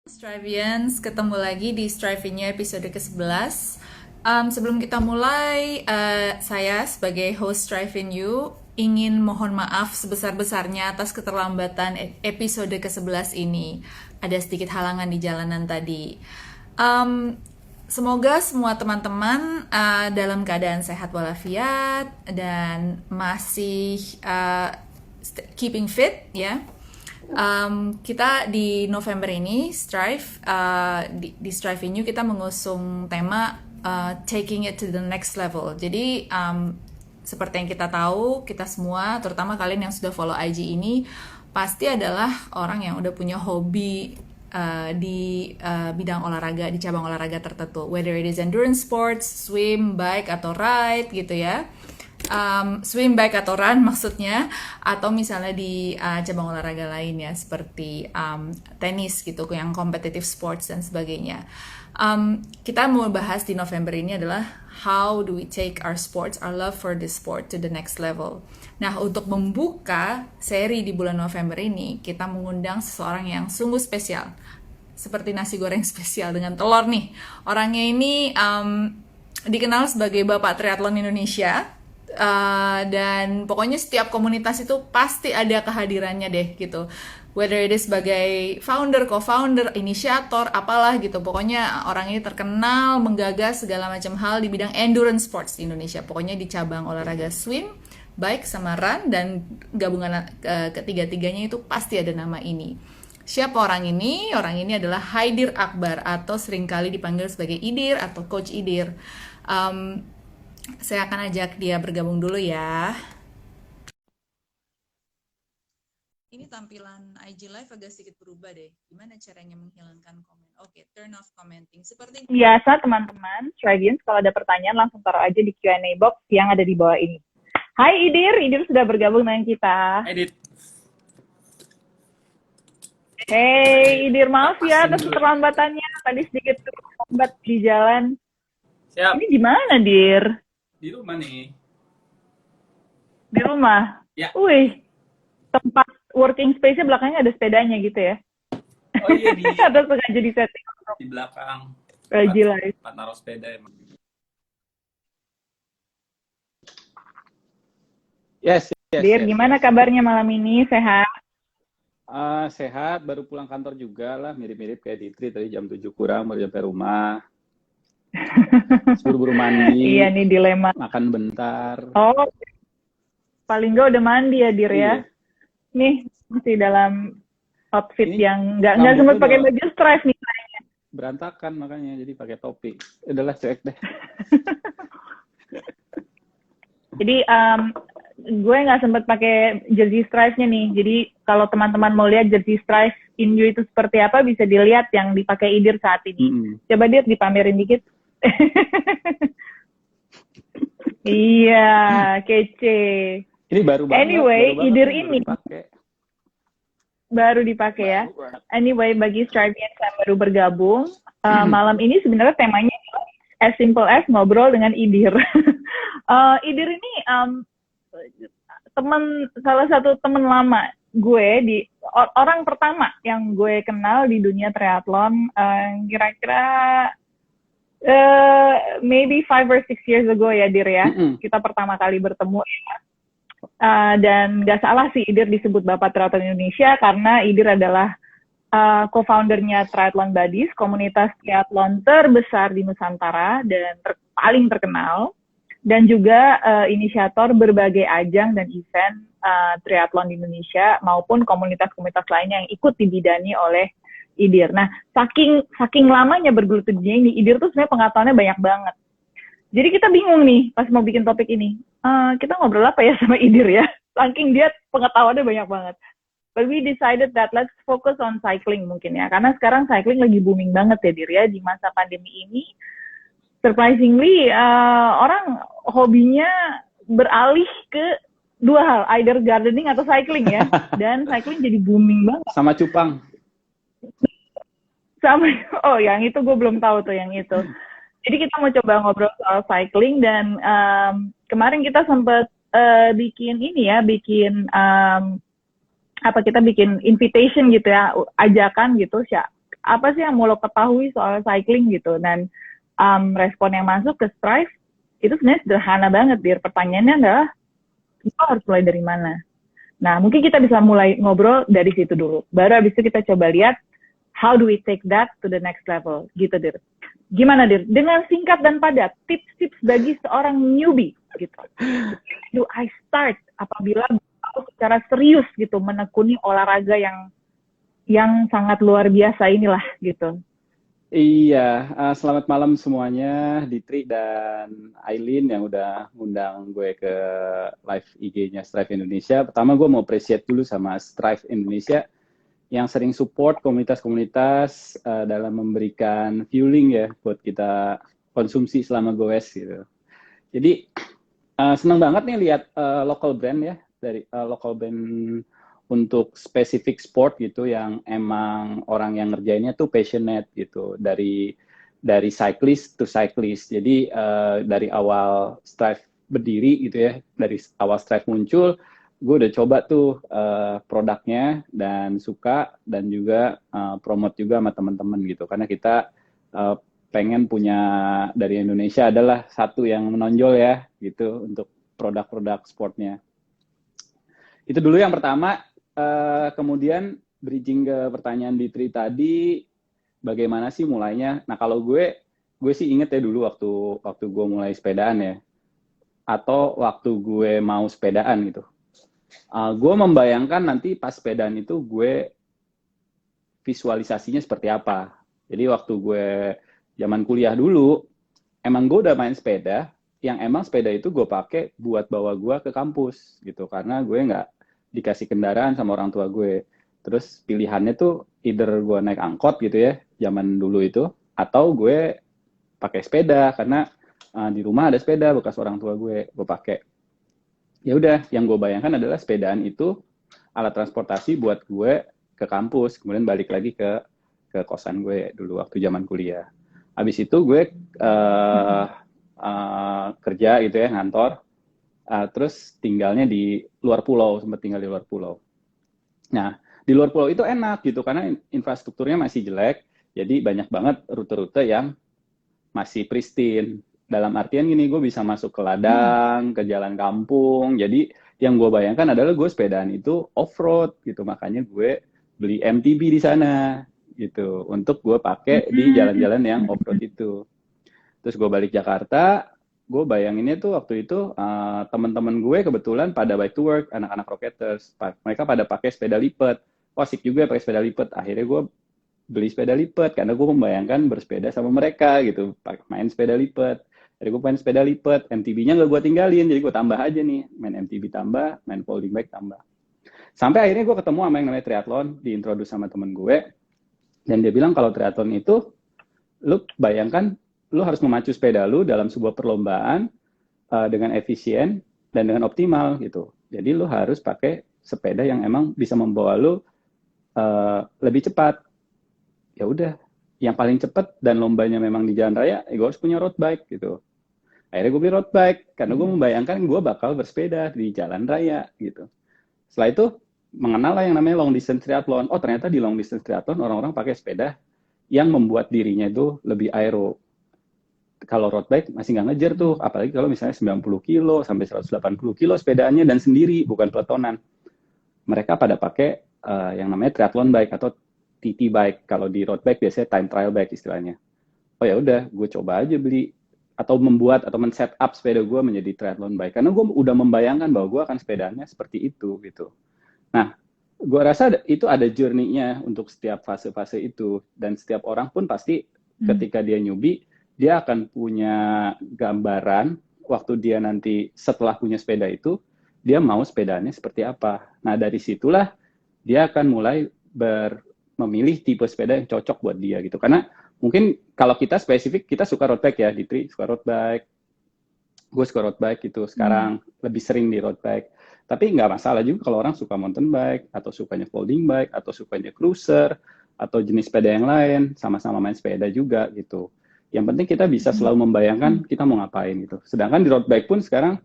Strivians, ketemu lagi di Striving episode ke-11. Sebelum kita mulai, saya sebagai host Striving You ingin mohon maaf sebesar-besarnya atas keterlambatan episode ke-11 ini. Ada sedikit halangan di jalanan tadi. Semoga semua teman-teman dalam keadaan sehat walafiat dan masih keeping fit ya. Kita di November ini Strive di Strive New kita mengusung tema taking it to the next level. Jadi seperti yang kita tahu, kita semua, terutama kalian yang sudah follow IG ini, pasti adalah orang yang udah punya hobi di bidang olahraga, di cabang olahraga tertentu, whether it is endurance sports, swim, bike atau ride gitu ya. Swim, bike atau run maksudnya, atau misalnya di cabang olahraga lain ya seperti tenis gitu, yang competitive sports dan sebagainya. Kita mau bahas di November ini adalah how do we take our sports, our love for the sport to the next level. Nah, untuk membuka seri di bulan November ini, kita mengundang seseorang yang sungguh spesial, seperti nasi goreng spesial dengan telur nih. Orangnya ini dikenal sebagai Bapak Triathlon Indonesia. Dan pokoknya setiap komunitas itu pasti ada kehadirannya deh gitu, whether it is sebagai founder, co-founder, inisiator, apalah gitu. Pokoknya orang ini terkenal menggagas segala macam hal di bidang endurance sports di Indonesia, pokoknya di cabang olahraga swim, bike sama run, dan gabungan ketiga-tiganya itu pasti ada nama ini. Siapa orang ini? Orang ini adalah Haidir Akbar, atau seringkali dipanggil sebagai Idir atau Coach Idir. Saya akan ajak dia bergabung dulu ya. Ini tampilan IG Live agak sedikit berubah deh. Gimana caranya menghilangkan komen? Oke, turn off commenting. Seperti biasa teman-teman, Strivians, kalau ada pertanyaan langsung taruh aja di Q&A box yang ada di bawah ini. Hai Idir, Idir sudah bergabung dengan kita. Edit. Hey Idir, maaf ya atas keterlambatannya. Tadi sedikit terlambat di jalan. Siap. Ini di mana, Dir? Di rumah nih. Di rumah? Ya. Wih, tempat working space-nya belakangnya ada sepedanya gitu ya? Oh iya, di Atau sengaja di setting? di belakang. Gila. Tempat naruh sepeda emang. Yes. Dir, gimana kabarnya malam ini? Sehat? Sehat, baru pulang kantor juga lah, mirip-mirip kayak Ditri tadi jam 7 kurang baru sampai rumah. Buru-buru mandi. Iya nih dilema. Makan bentar. Oh, paling nggak udah mandi ya, Dir ya? Iya. Nih masih dalam outfit Ini yang nggak sempat pakai baju Strive nih. Berantakan makanya jadi pakai topi. Udahlah cuek deh. Jadi gue nggak sempat pakai jersey Strive-nya nih. Jadi kalau teman-teman mau lihat jersey Strive Inju itu seperti apa, bisa dilihat yang dipakai Idir saat ini. Coba Dir dipamerin dikit. Iya, kece. Ini baru banget. Anyway, Idir ini dipakai. Baru dipakai ya. Anyway, bagi Strivians yang baru bergabung, malam ini sebenarnya temanya as simple as ngobrol dengan Idir. Idir ini salah satu teman lama gue, orang pertama yang gue kenal di dunia triathlon, kira-kira maybe 5 or 6 years ago ya, Dir ya. Kita pertama kali bertemu ya. Dan gak salah sih Idir disebut Bapak Triathlon Indonesia karena Idir adalah co-foundernya Triathlon Buddies, komunitas triathlon terbesar di Nusantara dan paling terkenal, dan juga inisiator berbagai ajang dan event triathlon di Indonesia maupun komunitas-komunitas lainnya yang ikut dibidani oleh Idir. Nah, saking lamanya bergelut di dunia ini, Idir tuh sebenarnya pengetahuannya banyak banget. Jadi kita bingung nih pas mau bikin topik ini. Kita ngobrol apa ya sama Idir ya? Saking dia pengetahuannya banyak banget. But we decided that let's focus on cycling mungkin ya. Karena sekarang cycling lagi booming banget ya, Dir ya. Di masa pandemi ini, surprisingly, orang hobinya beralih ke dua hal. Either gardening atau cycling ya. Dan cycling jadi booming banget. Sama cupang. Oh yang itu gue belum tahu tuh yang itu. Jadi kita mau coba ngobrol soal cycling dan kemarin kita sempat bikin kita bikin invitation gitu ya, ajakan gitu, apa sih yang mau lo ketahui soal cycling gitu. Dan respon yang masuk ke Strive itu sebenarnya sederhana banget, Dir. Pertanyaannya adalah, lo harus mulai dari mana? Nah, mungkin kita bisa mulai ngobrol dari situ dulu. Baru habis itu kita coba lihat, how do we take that to the next level? Gitu, Dir. Gimana, Dir? Dengan singkat dan padat, tips-tips bagi seorang newbie, gitu. Do I start apabila aku secara serius gitu menekuni olahraga yang sangat luar biasa inilah, gitu. Iya, selamat malam semuanya, Ditri dan Aileen yang udah ngundang gue ke live IG-nya Strive Indonesia. Pertama gue mau appreciate dulu sama Strive Indonesia yang sering support komunitas-komunitas dalam memberikan fueling ya buat kita konsumsi selama goes gitu. Jadi senang banget nih lihat local brand ya, dari local brand untuk spesifik sport gitu yang emang orang yang ngerjainnya tuh passionate gitu, dari cyclist to cyclist. Jadi dari awal Strive berdiri gitu ya, dari awal Strive muncul, gue udah coba tuh produknya dan suka, dan juga promote juga sama teman-teman gitu, karena kita pengen punya dari Indonesia adalah satu yang menonjol ya gitu untuk produk-produk sportnya. Itu dulu yang pertama. Kemudian bridging ke pertanyaan Ditri tadi, bagaimana sih mulainya? Nah kalau gue sih inget ya dulu waktu gue mulai sepedaan ya, atau waktu gue mau sepedaan gitu. Gue membayangkan nanti pas sepedaan itu gue visualisasinya seperti apa. Jadi waktu gue zaman kuliah dulu, emang gue udah main sepeda, yang emang sepeda itu gue pakai buat bawa gue ke kampus gitu, karena gue nggak dikasih kendaraan sama orang tua gue. Terus pilihannya tuh either gue naik angkot gitu ya, zaman dulu itu, atau gue pakai sepeda, karena di rumah ada sepeda bekas orang tua gue pakai. Ya udah, yang gue bayangkan adalah sepedaan itu alat transportasi buat gue ke kampus, kemudian balik lagi ke kosan gue dulu waktu zaman kuliah. Habis itu gue kerja gitu ya, ngantor. Terus tinggalnya di luar pulau, sempat tinggal di luar pulau. Nah, di luar pulau itu enak gitu, karena infrastrukturnya masih jelek, jadi banyak banget rute-rute yang masih pristine. Dalam artian gini, gue bisa masuk ke ladang, ke jalan kampung, jadi yang gue bayangkan adalah gue sepedaan itu off-road gitu, makanya gue beli MTB di sana gitu, untuk gue pakai di jalan-jalan yang off-road itu. Terus gue balik Jakarta, gue bayanginnya tuh waktu itu teman-teman gue kebetulan pada bike to work, anak-anak Rocketers, mereka pada pakai sepeda lipat. Oh, asik juga pakai sepeda lipat. Akhirnya gue beli sepeda lipat karena gue membayangkan bersepeda sama mereka gitu, main sepeda lipat. Jadi gue main sepeda lipat, MTB-nya nggak gue tinggalin, jadi gue tambah aja nih, main MTB tambah, main folding bike tambah. Sampai akhirnya gue ketemu sama yang namanya triathlon, diintroduce sama temen gue, dan dia bilang kalau triathlon itu, lu bayangkan lu harus memacu sepeda lu dalam sebuah perlombaan dengan efisien dan dengan optimal gitu. Jadi lu harus pakai sepeda yang emang bisa membawa lu lebih cepat. Ya udah, yang paling cepat dan lombanya memang di jalan raya, gue harus punya road bike gitu. Akhirnya gue beli road bike karena gue membayangkan gue bakal bersepeda di jalan raya gitu. Setelah itu mengenal lah yang namanya long distance triathlon. Oh ternyata di long distance triathlon orang-orang pakai sepeda yang membuat dirinya itu lebih aero. Kalau road bike masih nggak ngejar tuh, apalagi kalau misalnya 90 kilo sampai 180 kilo sepedaannya dan sendiri, bukan peletonan. Mereka pada pakai yang namanya triathlon bike atau TT bike. Kalau di road bike biasanya time trial bike istilahnya. Oh ya udah, gue coba aja beli atau membuat atau men-set up sepeda gue menjadi triathlon bike, karena gue udah membayangkan bahwa gue akan sepedaannya seperti itu gitu. Nah, gue rasa itu ada journey-nya untuk setiap fase-fase itu, dan setiap orang pun pasti ketika dia newbie, dia akan punya gambaran waktu dia nanti setelah punya sepeda itu, dia mau sepedanya seperti apa. Nah, dari situlah dia akan mulai memilih tipe sepeda yang cocok buat dia gitu. Karena mungkin kalau kita spesifik, kita suka road bike ya, Ditri suka road bike, gue suka road bike gitu, sekarang lebih sering di road bike. Tapi nggak masalah juga kalau orang suka mountain bike, atau sukanya folding bike, atau sukanya cruiser, atau jenis sepeda yang lain, sama-sama main sepeda juga gitu. Yang penting kita bisa selalu membayangkan kita mau ngapain gitu. Sedangkan di road bike pun sekarang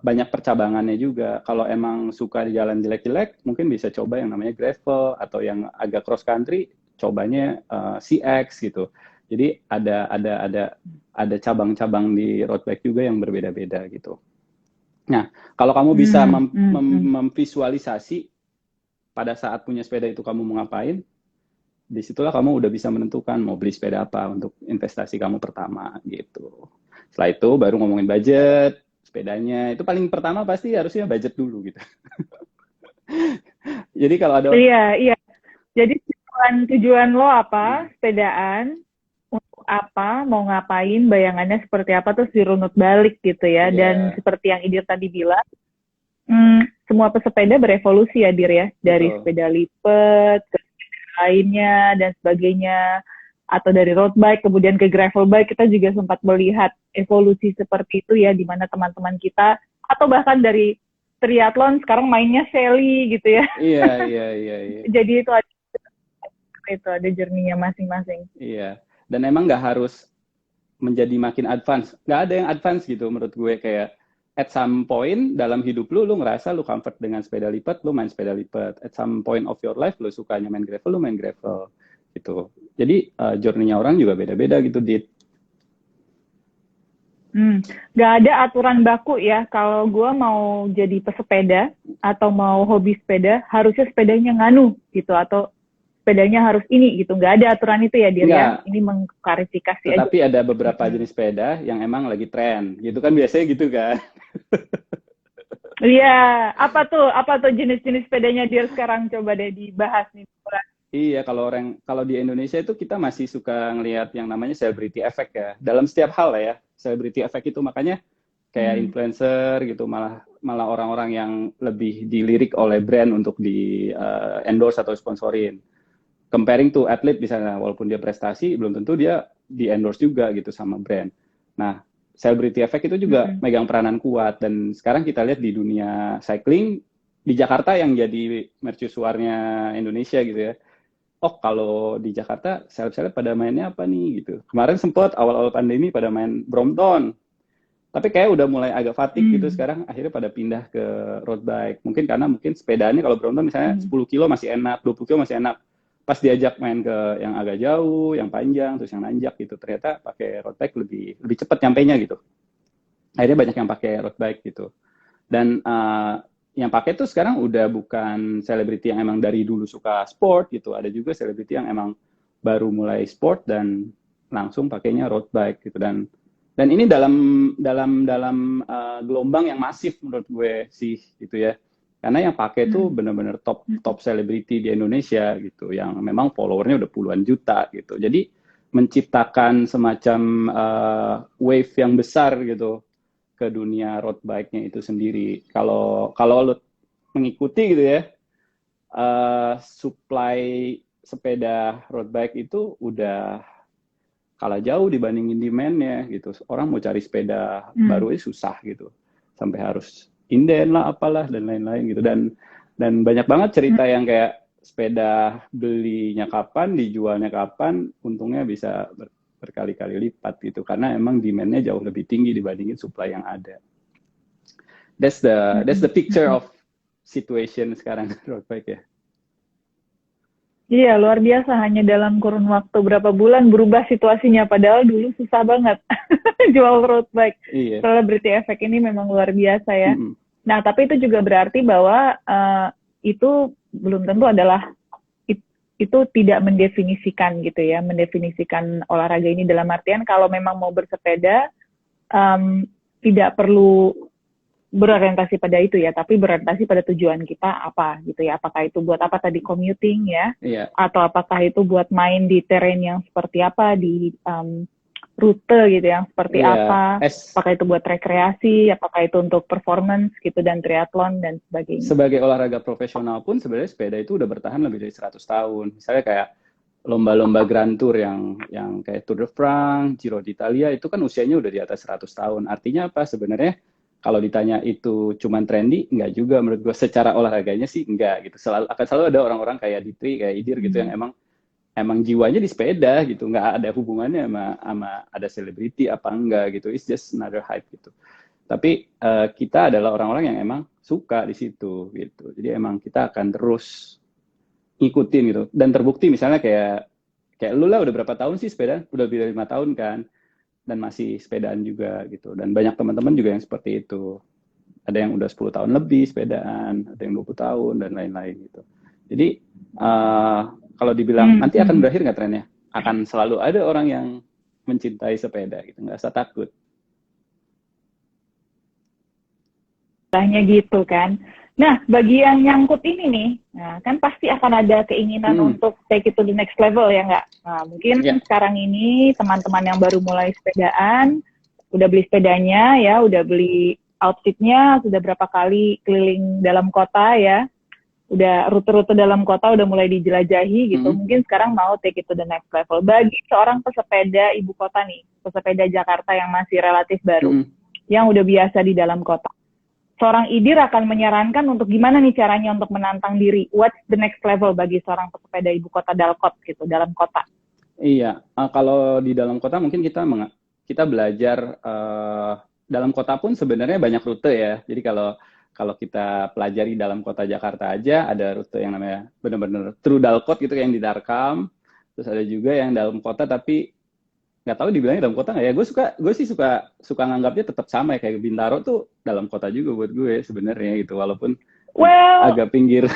banyak percabangannya juga. Kalau emang suka di jalan jelek-jelek, mungkin bisa coba yang namanya gravel atau yang agak cross country, cobanya CX gitu. Jadi ada cabang-cabang di road bike juga yang berbeda-beda gitu. Nah, kalau kamu bisa memvisualisasi pada saat punya sepeda itu kamu mau ngapain, disitulah kamu udah bisa menentukan mau beli sepeda apa untuk investasi kamu pertama gitu. Setelah itu baru ngomongin budget, sepedanya. Itu paling pertama pasti harusnya budget dulu gitu. Jadi kalau ada... Iya. Jadi tujuan lo apa, sepedaan, untuk apa, mau ngapain, bayangannya seperti apa, terus dirunut balik gitu ya. Dan seperti yang Idir tadi bilang, semua pesepeda berevolusi ya, Dir ya. Dari sepeda lipat, ke lainnya, dan sebagainya. Atau dari road bike, kemudian ke gravel bike, kita juga sempat melihat evolusi seperti itu ya, di mana teman-teman kita, atau bahkan dari triathlon, sekarang mainnya sally gitu ya. Iya. Jadi itu ada journey-nya masing-masing. Iya, dan emang nggak harus menjadi makin advance. Nggak ada yang advance gitu menurut gue. Kayak at some point dalam hidup lu ngerasa lu comfort dengan sepeda lipat, lu main sepeda lipat. At some point of your life, lu sukanya main gravel, lu main gravel. Gitu. Jadi journey-nya orang juga beda-beda gitu, Dit. Nggak ada aturan baku ya. Kalau gue mau jadi pesepeda atau mau hobi sepeda, harusnya sepedanya nganu gitu, atau sepedanya harus ini gitu. Nggak ada aturan itu ya, Dir ya. Ini mengklarifikasi aja. Tapi ada beberapa jenis sepeda yang emang lagi tren. Gitu kan biasanya gitu kan. Iya, apa tuh jenis-jenis sepedanya Dir sekarang, coba deh dibahas nih. Iya, kalau di Indonesia itu kita masih suka ngelihat yang namanya celebrity effect ya. Dalam setiap hal ya, celebrity effect itu makanya kayak influencer gitu, malah orang-orang yang lebih dilirik oleh brand untuk di endorse atau sponsorin. Comparing to athlete misalnya, walaupun dia prestasi, belum tentu dia di endorse juga gitu sama brand. Nah, celebrity effect itu juga megang peranan kuat. Dan sekarang kita lihat di dunia cycling, di Jakarta yang jadi mercusuarnya Indonesia gitu ya. Oh, kalau di Jakarta, seleb-seleb pada mainnya apa nih gitu. Kemarin sempat awal-awal pandemi pada main Brompton. Tapi kayak udah mulai agak fatigue gitu sekarang, akhirnya pada pindah ke road bike. Mungkin karena sepedanya kalau Brompton misalnya 10 kilo masih enak, 20 kilo masih enak. Pas diajak main ke yang agak jauh, yang panjang, terus yang nanjak gitu, ternyata pakai road bike lebih cepat nyampainya gitu. Akhirnya banyak yang pakai road bike gitu. Dan yang pakai tuh sekarang udah bukan selebriti yang emang dari dulu suka sport gitu. Ada juga selebriti yang emang baru mulai sport dan langsung pakainya road bike gitu. Dan ini dalam gelombang yang masif menurut gue sih gitu ya. Karena yang pakai tuh benar-benar top selebriti di Indonesia gitu, yang memang followernya udah puluhan juta gitu. Jadi menciptakan semacam wave yang besar gitu ke dunia road bike-nya itu sendiri. Kalau lo mengikuti gitu ya, supply sepeda road bike itu udah kalah jauh dibandingin demand-nya gitu. Orang mau cari sepeda baru susah gitu, sampai harus inden lah apalah dan lain-lain gitu. Dan banyak banget cerita yang kayak sepeda belinya kapan, dijualnya kapan, untungnya bisa berkali-kali lipat gitu, karena emang demand-nya jauh lebih tinggi dibandingin supply yang ada. That's the picture of situation sekarang road bike ya. Iya, luar biasa. Hanya dalam kurun waktu berapa bulan berubah situasinya, padahal dulu susah banget jual road bike. Iya. Celebrity effect ini memang luar biasa ya. Nah, tapi itu juga berarti bahwa itu belum tentu adalah itu tidak mendefinisikan gitu ya, mendefinisikan olahraga ini dalam artian kalau memang mau bersepeda tidak perlu berorientasi pada itu ya, tapi berorientasi pada tujuan kita apa gitu ya. Apakah itu buat apa tadi, commuting ya, atau apakah itu buat main di terrain yang seperti apa, di rute gitu yang seperti apa, apakah itu buat rekreasi, apakah itu untuk performance gitu, dan triathlon dan sebagainya. Sebagai olahraga profesional pun sebenarnya sepeda itu udah bertahan lebih dari 100 tahun. Misalnya kayak lomba-lomba Grand Tour yang kayak Tour de France, Giro d'Italia, itu kan usianya udah di atas 100 tahun. Artinya apa sebenarnya? Kalau ditanya itu cuman trendy, enggak juga menurut gue. Secara olahraganya sih enggak gitu. Akan selalu ada orang-orang kayak Ditri, kayak Idir gitu yang emang jiwanya di sepeda gitu, nggak ada hubungannya sama ada selebriti apa enggak gitu. It's just another hype gitu. Tapi kita adalah orang-orang yang emang suka di situ gitu. Jadi emang kita akan terus ngikutin gitu. Dan terbukti misalnya kayak lu lah udah berapa tahun sih sepeda? Udah lebih dari 5 tahun kan, dan masih sepedaan juga gitu. Dan banyak teman-teman juga yang seperti itu. Ada yang udah 10 tahun lebih sepedaan, ada yang 20 tahun dan lain-lain gitu. Jadi kalau dibilang nanti akan berakhir nggak trennya? Akan selalu ada orang yang mencintai sepeda gitu, nggak usah takut. Istilahnya gitu kan. Nah, bagi yang nyangkut ini nih, nah, kan pasti akan ada keinginan untuk take it to the next level ya nggak? Nah, mungkin sekarang ini teman-teman yang baru mulai sepedaan, udah beli sepedanya ya, udah beli outfitnya, sudah berapa kali keliling dalam kota ya, udah rute-rute dalam kota udah mulai dijelajahi gitu. Mungkin sekarang mau take it to the next level. Bagi seorang pesepeda ibu kota nih, pesepeda Jakarta yang masih relatif baru, yang udah biasa di dalam kota, seorang Idir akan menyarankan untuk gimana nih caranya untuk menantang diri. What's the next level bagi seorang pesepeda ibu kota Dalkot gitu, dalam kota? Iya, kalau di dalam kota mungkin kita belajar, dalam kota pun sebenarnya banyak rute ya. Jadi kalau kita pelajari dalam kota Jakarta aja, ada rute yang namanya benar-benar true Dalkot gitu, yang di Darkam. Terus ada juga yang dalam kota tapi nggak tahu dibilangnya dalam kota nggak ya. Gue sih suka nganggapnya tetap sama ya, kayak Bintaro tuh dalam kota juga buat gue sebenarnya gitu, walaupun agak pinggir.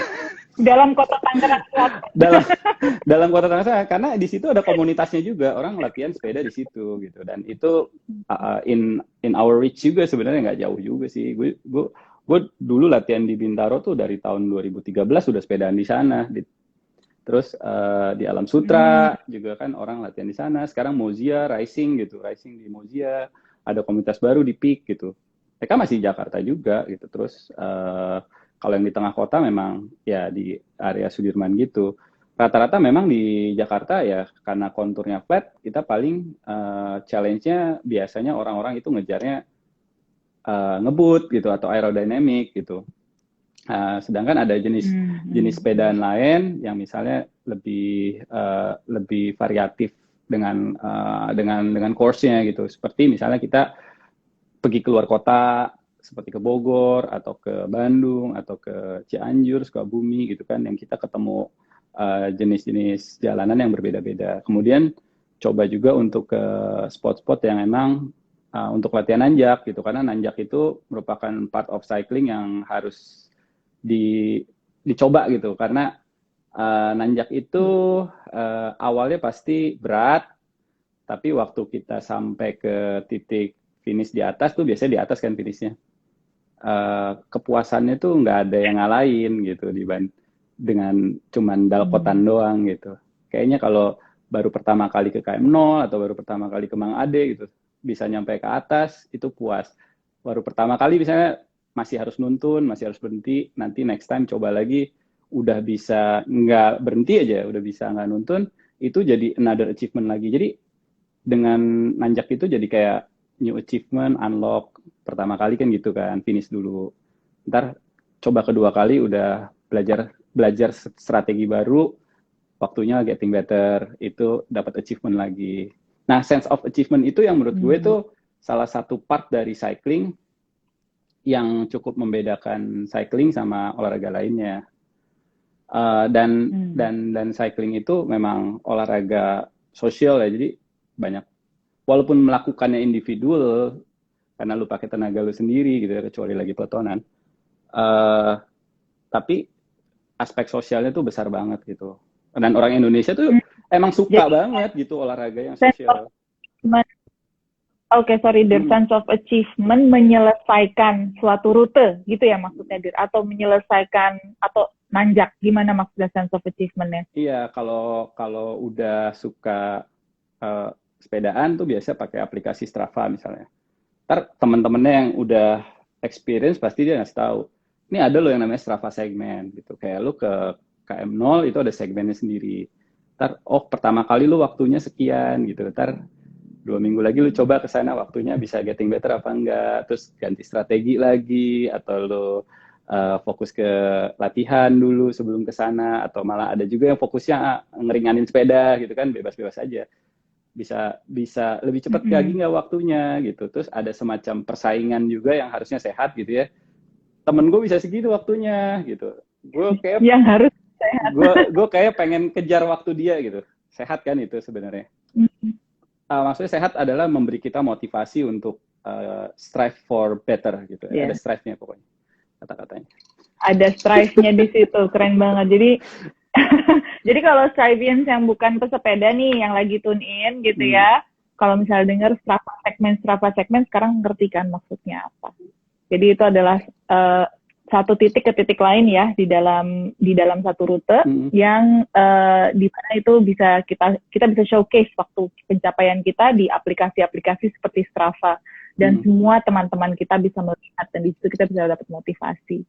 Dalam kota Tangerang Selatan. dalam kota Tangerang Selatan, karena di situ ada komunitasnya juga, orang latihan sepeda di situ gitu, dan itu in our reach juga sebenarnya, nggak jauh juga sih. Gue dulu latihan di Bintaro tuh dari tahun 2013 sudah sepedaan di sana. Terus di Alam Sutra juga kan orang latihan di sana. Sekarang Mozia Rising di Mozia, ada komunitas baru di Peak gitu. Mereka masih di Jakarta juga gitu. Terus kalau yang di tengah kota memang ya di area Sudirman gitu. Rata-rata memang di Jakarta ya karena konturnya flat, kita paling challenge-nya biasanya orang-orang itu ngejarnya ngebut gitu atau aerodynamic gitu. Sedangkan ada jenis sepedaan lain yang misalnya lebih variatif dengan course-nya gitu. Seperti misalnya kita pergi keluar kota, seperti ke Bogor atau ke Bandung atau ke Cianjur, Sukabumi gitu kan, yang kita ketemu jenis-jenis jalanan yang berbeda-beda. Kemudian coba juga untuk ke spot-spot yang memang untuk latihan nanjak gitu, karena nanjak itu merupakan part of cycling yang harus dicoba gitu, karena nanjak itu awalnya pasti berat, tapi waktu kita sampai ke titik finish di atas tuh, biasanya di atas kan finishnya, kepuasannya tuh nggak ada yang ngalahin gitu dengan cuman Dalkotan doang gitu. Kayaknya kalau baru pertama kali ke KM0 atau baru pertama kali ke Mang Ade gitu, bisa nyampe ke atas itu puas. Baru pertama kali misalnya masih harus nuntun, masih harus berhenti, nanti next time coba lagi, udah bisa nggak berhenti aja, udah bisa nggak nuntun, itu jadi another achievement lagi. Jadi dengan nanjak itu jadi kayak new achievement, unlock. Pertama kali kan gitu kan, finish dulu. Ntar coba kedua kali udah belajar strategi baru, waktunya getting better, itu dapat achievement lagi. Nah, sense of achievement itu yang menurut gue tuh salah satu part dari cycling yang cukup membedakan cycling sama olahraga lainnya. Dan cycling itu memang olahraga sosial ya, jadi banyak, walaupun melakukannya individual karena lu pakai tenaga lu sendiri gitu ya, kecuali lagi peletonan, tapi aspek sosialnya tuh besar banget gitu, dan orang Indonesia tuh emang suka banget gitu olahraga yang sosial. Oke, sorry, Dir. Sense of achievement menyelesaikan suatu rute, gitu ya maksudnya, Dir? Atau menyelesaikan, atau nanjak, gimana maksudnya sense of achievement-nya? Iya, kalau udah suka sepedaan tuh biasa pakai aplikasi Strava misalnya. Ntar teman-temannya yang udah experience pasti dia ngasih tahu, ini ada loh yang namanya Strava segmen gitu. Kayak lu ke KM0 itu ada segmennya sendiri. Ntar, pertama kali lu waktunya sekian gitu. Ntar 2 minggu lagi lu coba ke sana, waktunya bisa getting better apa enggak, terus ganti strategi lagi, atau lu fokus ke latihan dulu sebelum ke sana, atau malah ada juga yang fokusnya ngeringanin sepeda gitu kan, bebas-bebas aja, bisa lebih cepat lagi nggak waktunya gitu. Terus ada semacam persaingan juga yang harusnya sehat gitu ya, temen gue bisa segitu waktunya gitu, gue kayak yang harus Gue kayak pengen kejar waktu dia gitu. Sehat kan itu sebenarnya. Maksudnya sehat adalah memberi kita motivasi untuk strive for better gitu. Ada strive-nya pokoknya kata-katanya. Ada strive-nya di situ, keren banget. Jadi jadi kalau strivians yang bukan pesepeda nih, yang lagi tune in gitu ya, kalau misalnya dengar Strava segmen, sekarang ngerti kan maksudnya apa. Jadi itu adalah satu titik ke titik lain ya di dalam satu rute yang di mana itu bisa kita bisa showcase waktu pencapaian kita di aplikasi-aplikasi seperti Strava, dan semua teman-teman kita bisa melihat, dan di situ kita bisa dapat motivasi.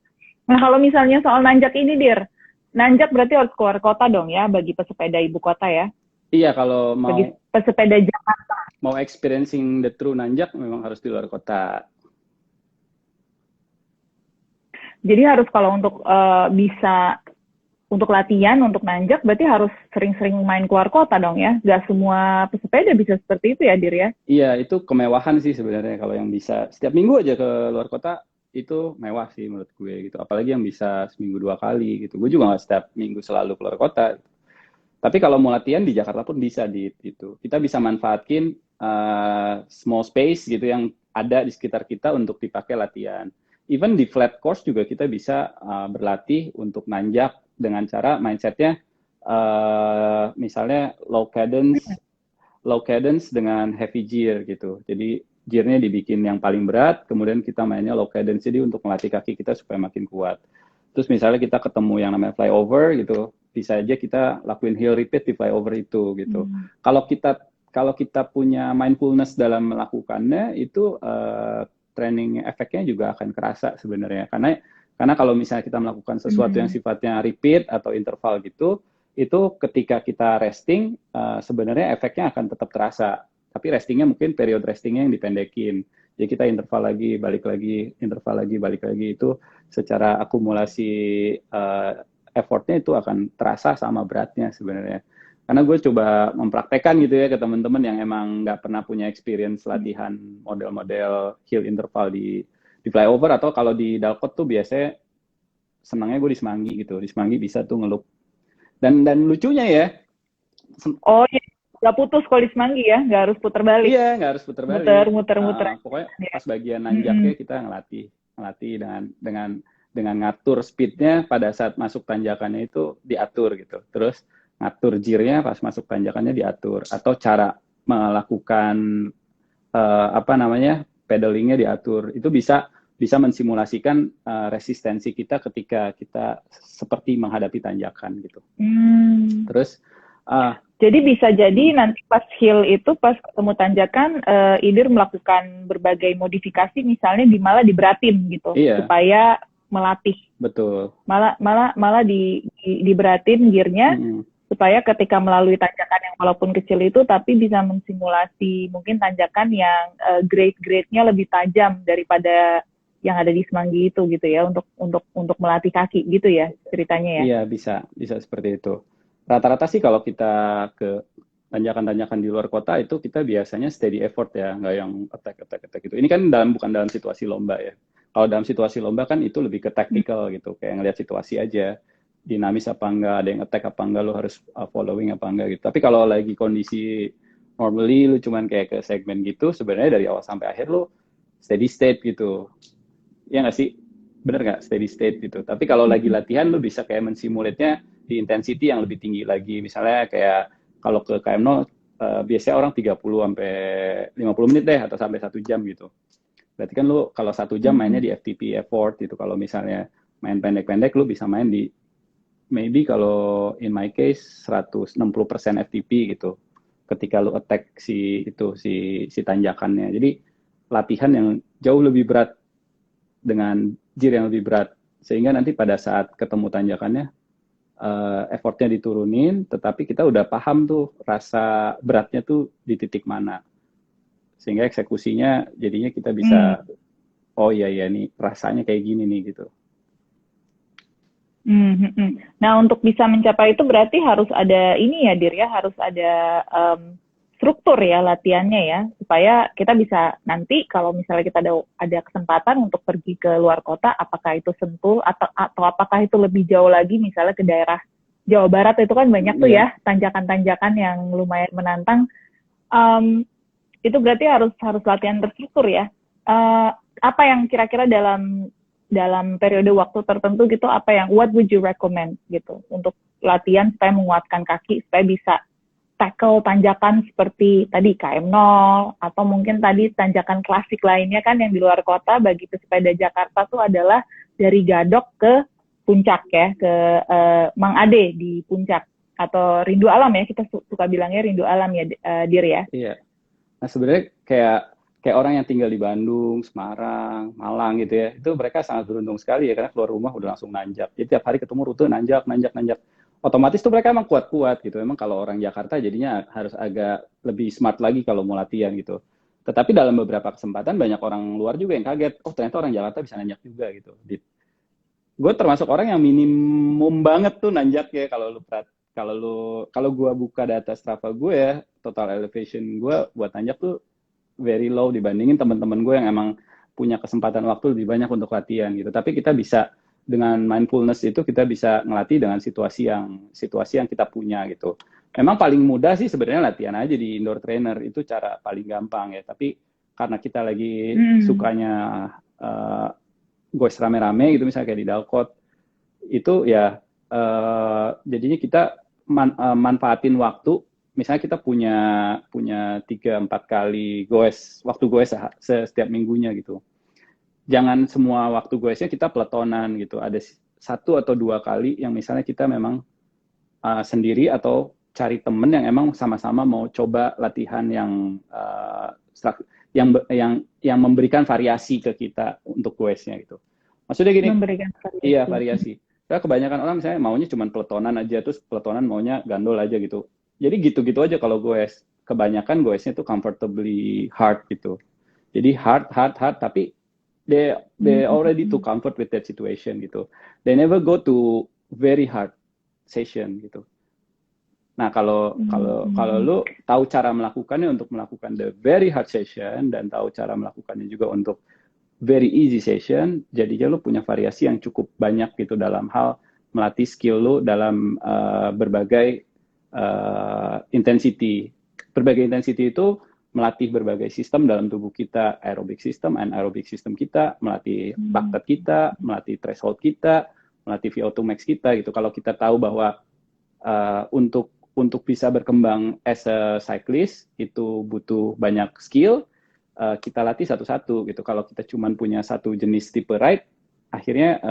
Nah, kalau misalnya soal nanjak ini, Dir, nanjak berarti harus keluar kota dong ya bagi pesepeda ibu kota ya? Iya, kalau mau bagi pesepeda Jakarta. Mau experiencing the true nanjak memang harus di luar kota. Jadi harus kalau untuk bisa untuk latihan, untuk nanjak, berarti harus sering-sering main keluar kota dong ya? Gak semua pesepeda bisa seperti itu ya, Dir ya? Iya, itu kemewahan sih sebenarnya kalau yang bisa setiap minggu aja ke luar kota. Itu mewah sih menurut gue gitu. Apalagi yang bisa seminggu 2 kali gitu. Gue juga nggak setiap minggu selalu keluar kota. Tapi kalau mau latihan di Jakarta pun bisa di itu. Kita bisa manfaatkan small space gitu yang ada di sekitar kita untuk dipakai latihan. Even di flat course juga kita bisa berlatih untuk nanjak dengan cara mindsetnya misalnya low cadence dengan heavy gear gitu. Jadi gear-nya dibikin yang paling berat, kemudian kita mainnya low cadence jadi untuk melatih kaki kita supaya makin kuat. Terus misalnya kita ketemu yang namanya flyover gitu, bisa aja kita lakuin heel repeat di flyover itu gitu. Kalau kita punya mindfulness dalam melakukannya, itu training efeknya juga akan kerasa sebenarnya. Karena kalau misalnya kita melakukan sesuatu yang sifatnya repeat atau interval gitu, itu ketika kita resting, sebenarnya efeknya akan tetap terasa. Tapi restingnya mungkin period restingnya yang dipendekin. Jadi kita interval lagi, balik lagi, interval lagi, balik lagi. Itu secara akumulasi effortnya itu akan terasa sama beratnya sebenarnya. Karena gue coba mempraktekkan gitu ya ke teman-teman yang emang nggak pernah punya experience latihan model-model hill interval di flyover, atau kalau di Dalcott tuh biasanya senangnya gue di Semanggi gitu. Di Semanggi bisa tuh ngelup. Dan lucunya ya. Oh iya. Gak putus kalau di Semanggi ya, nggak harus putar balik. Iya, nggak harus putar balik. Muter. Pokoknya pas bagian nanjaknya kita ngelatih dengan ngatur speednya pada saat masuk tanjakannya itu diatur gitu. Terus ngatur gear-nya pas masuk tanjakannya diatur, atau cara melakukan pedalingnya diatur. Itu bisa mensimulasikan resistensi kita ketika kita seperti menghadapi tanjakan gitu. Terus jadi bisa jadi nanti pas hill itu, pas ketemu tanjakan, Idir melakukan berbagai modifikasi, misalnya malah diberatin gitu, supaya melatih. Betul. Malah diberatin gearnya, supaya ketika melalui tanjakan yang walaupun kecil itu, tapi bisa mensimulasi mungkin tanjakan yang grade-nya lebih tajam daripada yang ada di Semanggi itu gitu ya, untuk melatih kaki gitu ya ceritanya ya. Iya, bisa seperti itu. Rata-rata sih kalau kita ke tanjakan-tanjakan di luar kota itu kita biasanya steady effort ya, nggak yang attack gitu. Ini kan bukan dalam situasi lomba ya. Kalau dalam situasi lomba kan itu lebih ke tactical gitu, kayak ngelihat situasi aja, dinamis apa enggak, ada yang attack apa enggak, lo harus following apa enggak gitu. Tapi kalau lagi kondisi normally lo cuman kayak ke segmen gitu, sebenarnya dari awal sampai akhir lo steady state gitu. Ya nggak sih? Bener nggak steady state gitu. Tapi kalau lagi latihan lo bisa kayak mensimulate-nya di intensity yang lebih tinggi lagi. Misalnya kayak kalau ke KM0 biasanya orang 30 sampai 50 menit deh, atau sampai 1 jam gitu. Berarti kan lu kalau 1 jam mainnya di FTP effort gitu. Kalau misalnya main pendek-pendek lu bisa main di maybe kalau in my case 160% FTP gitu. Ketika lu attack si tanjakannya. Jadi latihan yang jauh lebih berat dengan gear yang lebih berat, sehingga nanti pada saat ketemu tanjakannya effortnya diturunin, tetapi kita udah paham tuh rasa beratnya tuh di titik mana, sehingga eksekusinya jadinya kita bisa oh iya nih rasanya kayak gini nih gitu. Nah, untuk bisa mencapai itu berarti harus ada ini ya, Dir ya, harus ada struktur ya latihannya ya, supaya kita bisa nanti kalau misalnya kita ada kesempatan untuk pergi ke luar kota, apakah itu Sentul atau apakah itu lebih jauh lagi, misalnya ke daerah Jawa Barat itu kan banyak tuh Iya. ya tanjakan-tanjakan yang lumayan menantang. Itu berarti harus latihan terstruktur ya. Apa yang kira-kira dalam periode waktu tertentu gitu, apa yang what would you recommend gitu untuk latihan supaya menguatkan kaki supaya bisa tackle tanjakan seperti tadi KM0 atau mungkin tadi tanjakan klasik lainnya kan yang di luar kota bagi pesepeda Jakarta tuh adalah dari Gadok ke Puncak ya, ke Mang Ade di Puncak atau Rindu Alam ya, kita suka bilangnya Rindu Alam ya, Dir ya. Iya. Nah sebenarnya kayak orang yang tinggal di Bandung, Semarang, Malang gitu ya, itu mereka sangat beruntung sekali ya karena keluar rumah udah langsung nanjak. Jadi tiap hari ketemu rute nanjak. Otomatis tuh mereka emang kuat-kuat gitu. Emang kalau orang Jakarta jadinya harus agak lebih smart lagi kalau mau latihan gitu. Tetapi dalam beberapa kesempatan banyak orang luar juga yang kaget, oh ternyata orang Jakarta bisa nanjak juga gitu. Gue termasuk orang yang minimum banget tuh nanjak ya kalau gue buka data Strava gue ya, total elevation gue buat nanjak tuh very low dibandingin teman-teman gue yang emang punya kesempatan waktu lebih banyak untuk latihan gitu. Tapi kita bisa dengan mindfulness itu kita bisa ngelatih dengan situasi yang kita punya gitu. Memang paling mudah sih sebenarnya latihan aja di indoor trainer, itu cara paling gampang ya. Tapi karena kita lagi sukanya goes rame-rame gitu misalnya kayak di Dalcott itu ya jadinya kita manfaatin waktu. Misalnya kita punya 3-4 kali waktu goes setiap minggunya gitu. Jangan semua waktu goesnya kita peletonan gitu. Ada 1 atau 2 kali yang misalnya kita memang sendiri atau cari temen yang emang sama-sama mau coba latihan yang memberikan variasi ke kita untuk goesnya gitu. Maksudnya gini, Memberikan variasi. Iya, variasi. Karena kebanyakan orang misalnya maunya cuma peletonan aja, terus peletonan maunya gandol aja gitu. Jadi gitu-gitu aja kalau goes. Kebanyakan goesnya tuh comfortably hard gitu. Jadi hard, tapi they already too comfort with that situation gitu. They never go to very hard session gitu. Nah, kalau lu tahu cara melakukannya untuk melakukan the very hard session dan tahu cara melakukannya juga untuk very easy session, jadinya lu punya variasi yang cukup banyak gitu dalam hal melatih skill lu dalam berbagai intensity. Berbagai intensity itu melatih berbagai sistem dalam tubuh kita, aerobic system, anaerobic system kita, melatih lactate kita, melatih threshold kita, melatih VO2 max kita gitu. Kalau kita tahu bahwa untuk bisa berkembang as a cyclist itu butuh banyak skill, kita latih satu-satu gitu. Kalau kita cuma punya satu jenis tipe ride, akhirnya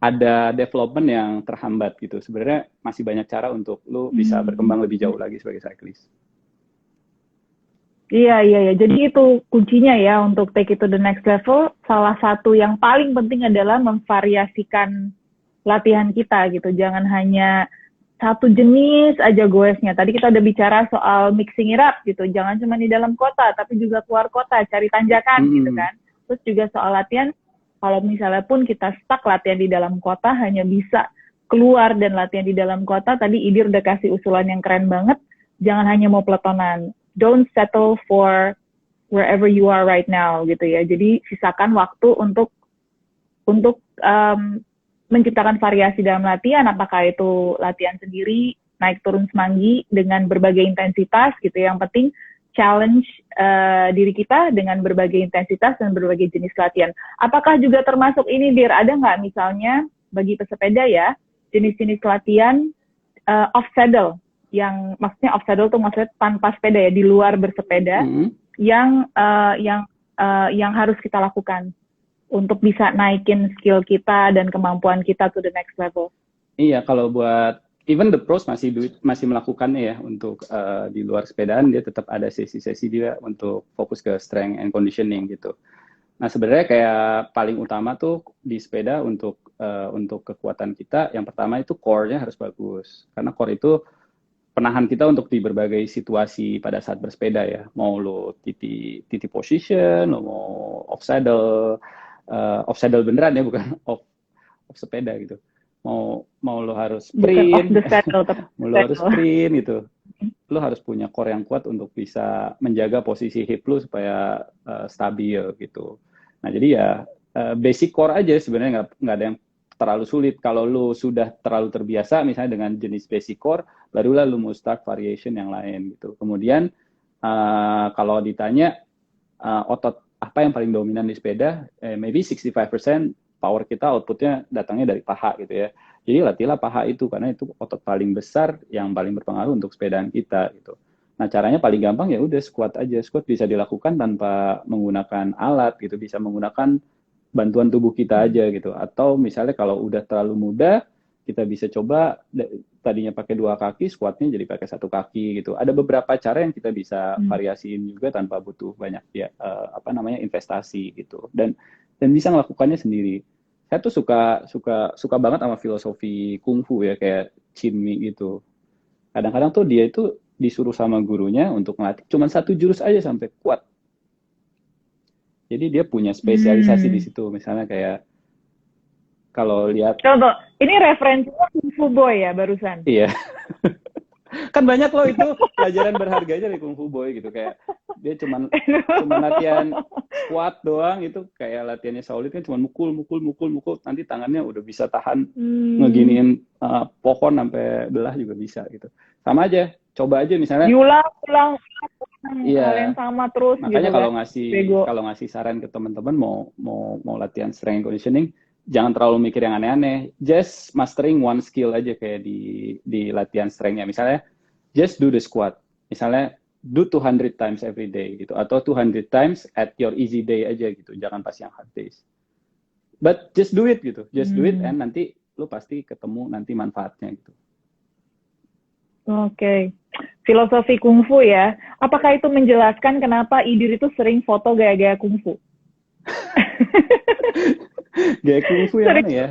ada development yang terhambat gitu. Sebenarnya masih banyak cara untuk lu bisa berkembang lebih jauh lagi sebagai cyclist. Iya. Jadi itu kuncinya ya untuk take it to the next level. Salah satu yang paling penting adalah memvariasikan latihan kita gitu. Jangan hanya satu jenis aja goesnya. Tadi kita udah bicara soal mixing it up gitu. Jangan cuma di dalam kota, tapi juga keluar kota, cari tanjakan gitu kan. Terus juga soal latihan, kalau misalnya pun kita stuck latihan di dalam kota, hanya bisa keluar dan latihan di dalam kota. Tadi Idir udah kasih usulan yang keren banget. Jangan hanya mau peletonan. Don't settle for wherever you are right now gitu ya. Jadi sisakan waktu untuk menciptakan variasi dalam latihan, apakah itu latihan sendiri, naik turun semanggi dengan berbagai intensitas gitu. Yang penting challenge diri kita dengan berbagai intensitas dan berbagai jenis latihan. Apakah juga termasuk ini, Dir? Ada nggak misalnya bagi pesepeda ya, jenis-jenis latihan off saddle? Yang maksudnya off saddle tuh maksudnya tanpa sepeda ya, di luar bersepeda, yang harus kita lakukan untuk bisa naikin skill kita dan kemampuan kita to the next level. Iya, kalau buat even the pros masih melakukannya ya untuk di luar sepedaan, dia tetap ada sesi-sesi dia untuk fokus ke strength and conditioning gitu. Nah sebenarnya kayak paling utama tuh di sepeda untuk kekuatan kita, yang pertama itu core-nya harus bagus, karena core itu penahan kita untuk di berbagai situasi pada saat bersepeda ya. Mau lo titi position, lo mau off saddle beneran ya, bukan off sepeda gitu. Mau lo harus sprint, mau lo harus sprint gitu. Lo harus punya core yang kuat untuk bisa menjaga posisi hip lo supaya stabil gitu. Nah jadi ya basic core aja sebenarnya, nggak ada yang terlalu sulit. Kalau lu sudah terlalu terbiasa misalnya dengan jenis basic core, barulah lu mau start variation yang lain gitu. Kemudian kalau ditanya otot apa yang paling dominan di sepeda, maybe 65% power kita outputnya datangnya dari paha gitu ya. Jadi latihlah paha itu karena itu otot paling besar yang paling berpengaruh untuk sepedaan kita gitu. Nah, caranya paling gampang ya udah squat aja. Squat bisa dilakukan tanpa menggunakan alat gitu, bisa menggunakan bantuan tubuh kita aja gitu. Atau misalnya kalau udah terlalu mudah, kita bisa coba tadinya pakai 2 kaki, squatnya jadi pakai 1 kaki gitu. Ada beberapa cara yang kita bisa variasiin juga tanpa butuh banyak ya investasi gitu. Dan bisa melakukannya sendiri. Saya tuh suka banget sama filosofi kungfu ya, kayak Chin Mi gitu. Kadang-kadang tuh dia itu disuruh sama gurunya untuk ngelatih cuma 1 jurus aja sampai kuat. Jadi dia punya spesialisasi di situ. Misalnya kayak kalau lihat. Contoh, ini referensinya Kung Fu Boy ya barusan. Iya. Kan banyak loh itu pelajaran berharga aja dari Kung Fu Boy gitu, kayak dia cuma latihan squat doang, itu kayak latihannya Shaolin kan cuma mukul nanti tangannya udah bisa tahan ngeginiin pohon sampai belah juga bisa gitu. Sama aja, coba aja misalnya diulang iya, hal yang sama terus. makanya gitu, kalau ngasih saran ke teman-teman mau latihan strength conditioning, jangan terlalu mikir yang aneh-aneh. Just mastering one skill aja kayak di latihan strength-nya. Misalnya, just do the squat. Misalnya, do 200 times every day gitu. Atau 200 times at your easy day aja gitu. Jangan pas yang hard days. But just do it gitu. Just do it and nanti lu pasti ketemu nanti manfaatnya gitu. Oke. Filosofi kungfu ya. Apakah itu menjelaskan kenapa Idir itu sering foto gaya-gaya kungfu? Gaya kungfu yang mana ya?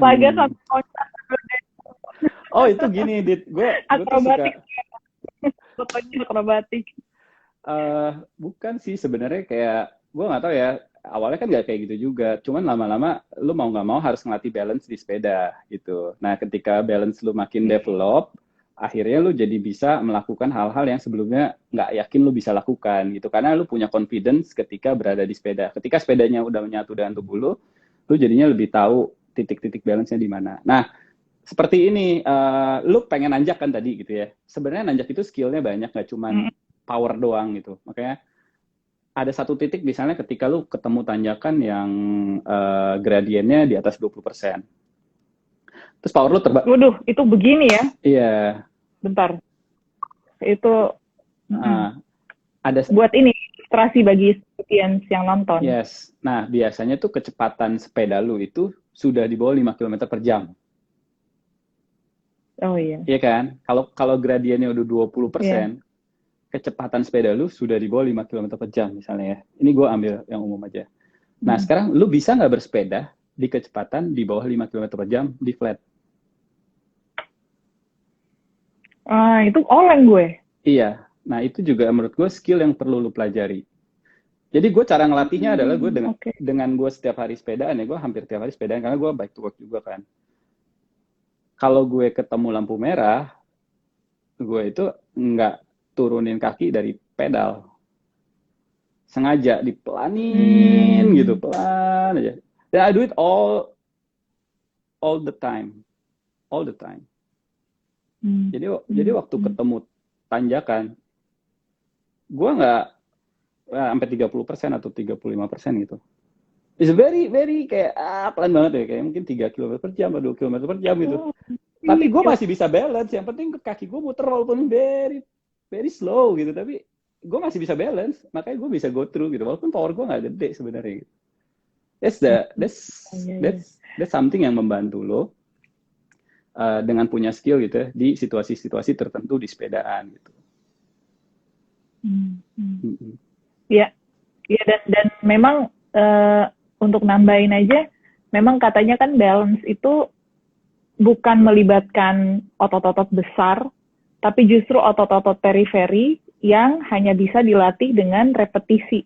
Oh itu gini, Dit. Gue tuh suka. Fotonya akrobatik. Bukan sih sebenarnya, kayak gue nggak tahu ya. Awalnya kan nggak kayak gitu juga. Cuman lama-lama lu mau nggak mau harus ngelatih balance di sepeda gitu. Nah ketika balance lu makin develop, akhirnya lu jadi bisa melakukan hal-hal yang sebelumnya nggak yakin lu bisa lakukan gitu. Karena lu punya confidence ketika berada di sepeda. Ketika sepedanya udah menyatu dengan tubuh lu jadinya lebih tahu titik-titik balance-nya di mana. Nah, seperti ini, lu pengen nanjak kan tadi gitu ya. Sebenarnya nanjak itu skill-nya banyak, nggak cuma power doang gitu. Makanya ada satu titik misalnya ketika lu ketemu tanjakan yang gradiennya di atas 20%. Terus power lu Waduh, itu begini ya? Iya. Bentar. Itu ada buat ini ilustrasi bagi audiens yang nonton. Yes. Nah, biasanya tuh kecepatan sepeda lu itu sudah di bawah 5 km per jam. Oh iya. Iya kan? Kalau gradiennya udah 20%, kecepatan sepeda lu sudah di bawah 5 km per jam misalnya ya. Ini gue ambil yang umum aja. Nah, sekarang lu bisa nggak bersepeda di kecepatan di bawah 5 km per jam di flat? Itu oleng gue. Iya. Nah, itu juga menurut gue skill yang perlu lu pelajari. Jadi gue cara ngelatihnya adalah gue dengan gue setiap hari sepedaan ya, gue hampir tiap hari sepedaan karena gue bike to work juga kan. Kalau gue ketemu lampu merah, gue itu nggak turunin kaki dari pedal. Sengaja dipelanin gitu, pelan aja. Dan I do it all the time. All the time. Jadi waktu ketemu tanjakan, gue nggak sampai 30% atau 35% gitu. It's very, very kayak pelan banget ya, kayak mungkin 3 km per jam atau 2 km per jam gitu. Tapi gue masih bisa balance, yang penting kaki gue muter walaupun very, very slow gitu, tapi gue masih bisa balance, makanya gue bisa go through gitu, walaupun power gue nggak gede sebenarnya gitu. That's something yang membantu lo dengan punya skill gitu ya, di situasi-situasi tertentu di sepedaan gitu. Ya, dan memang untuk nambahin aja, memang katanya kan balance itu bukan melibatkan otot-otot besar, tapi justru otot-otot periferi yang hanya bisa dilatih dengan repetisi,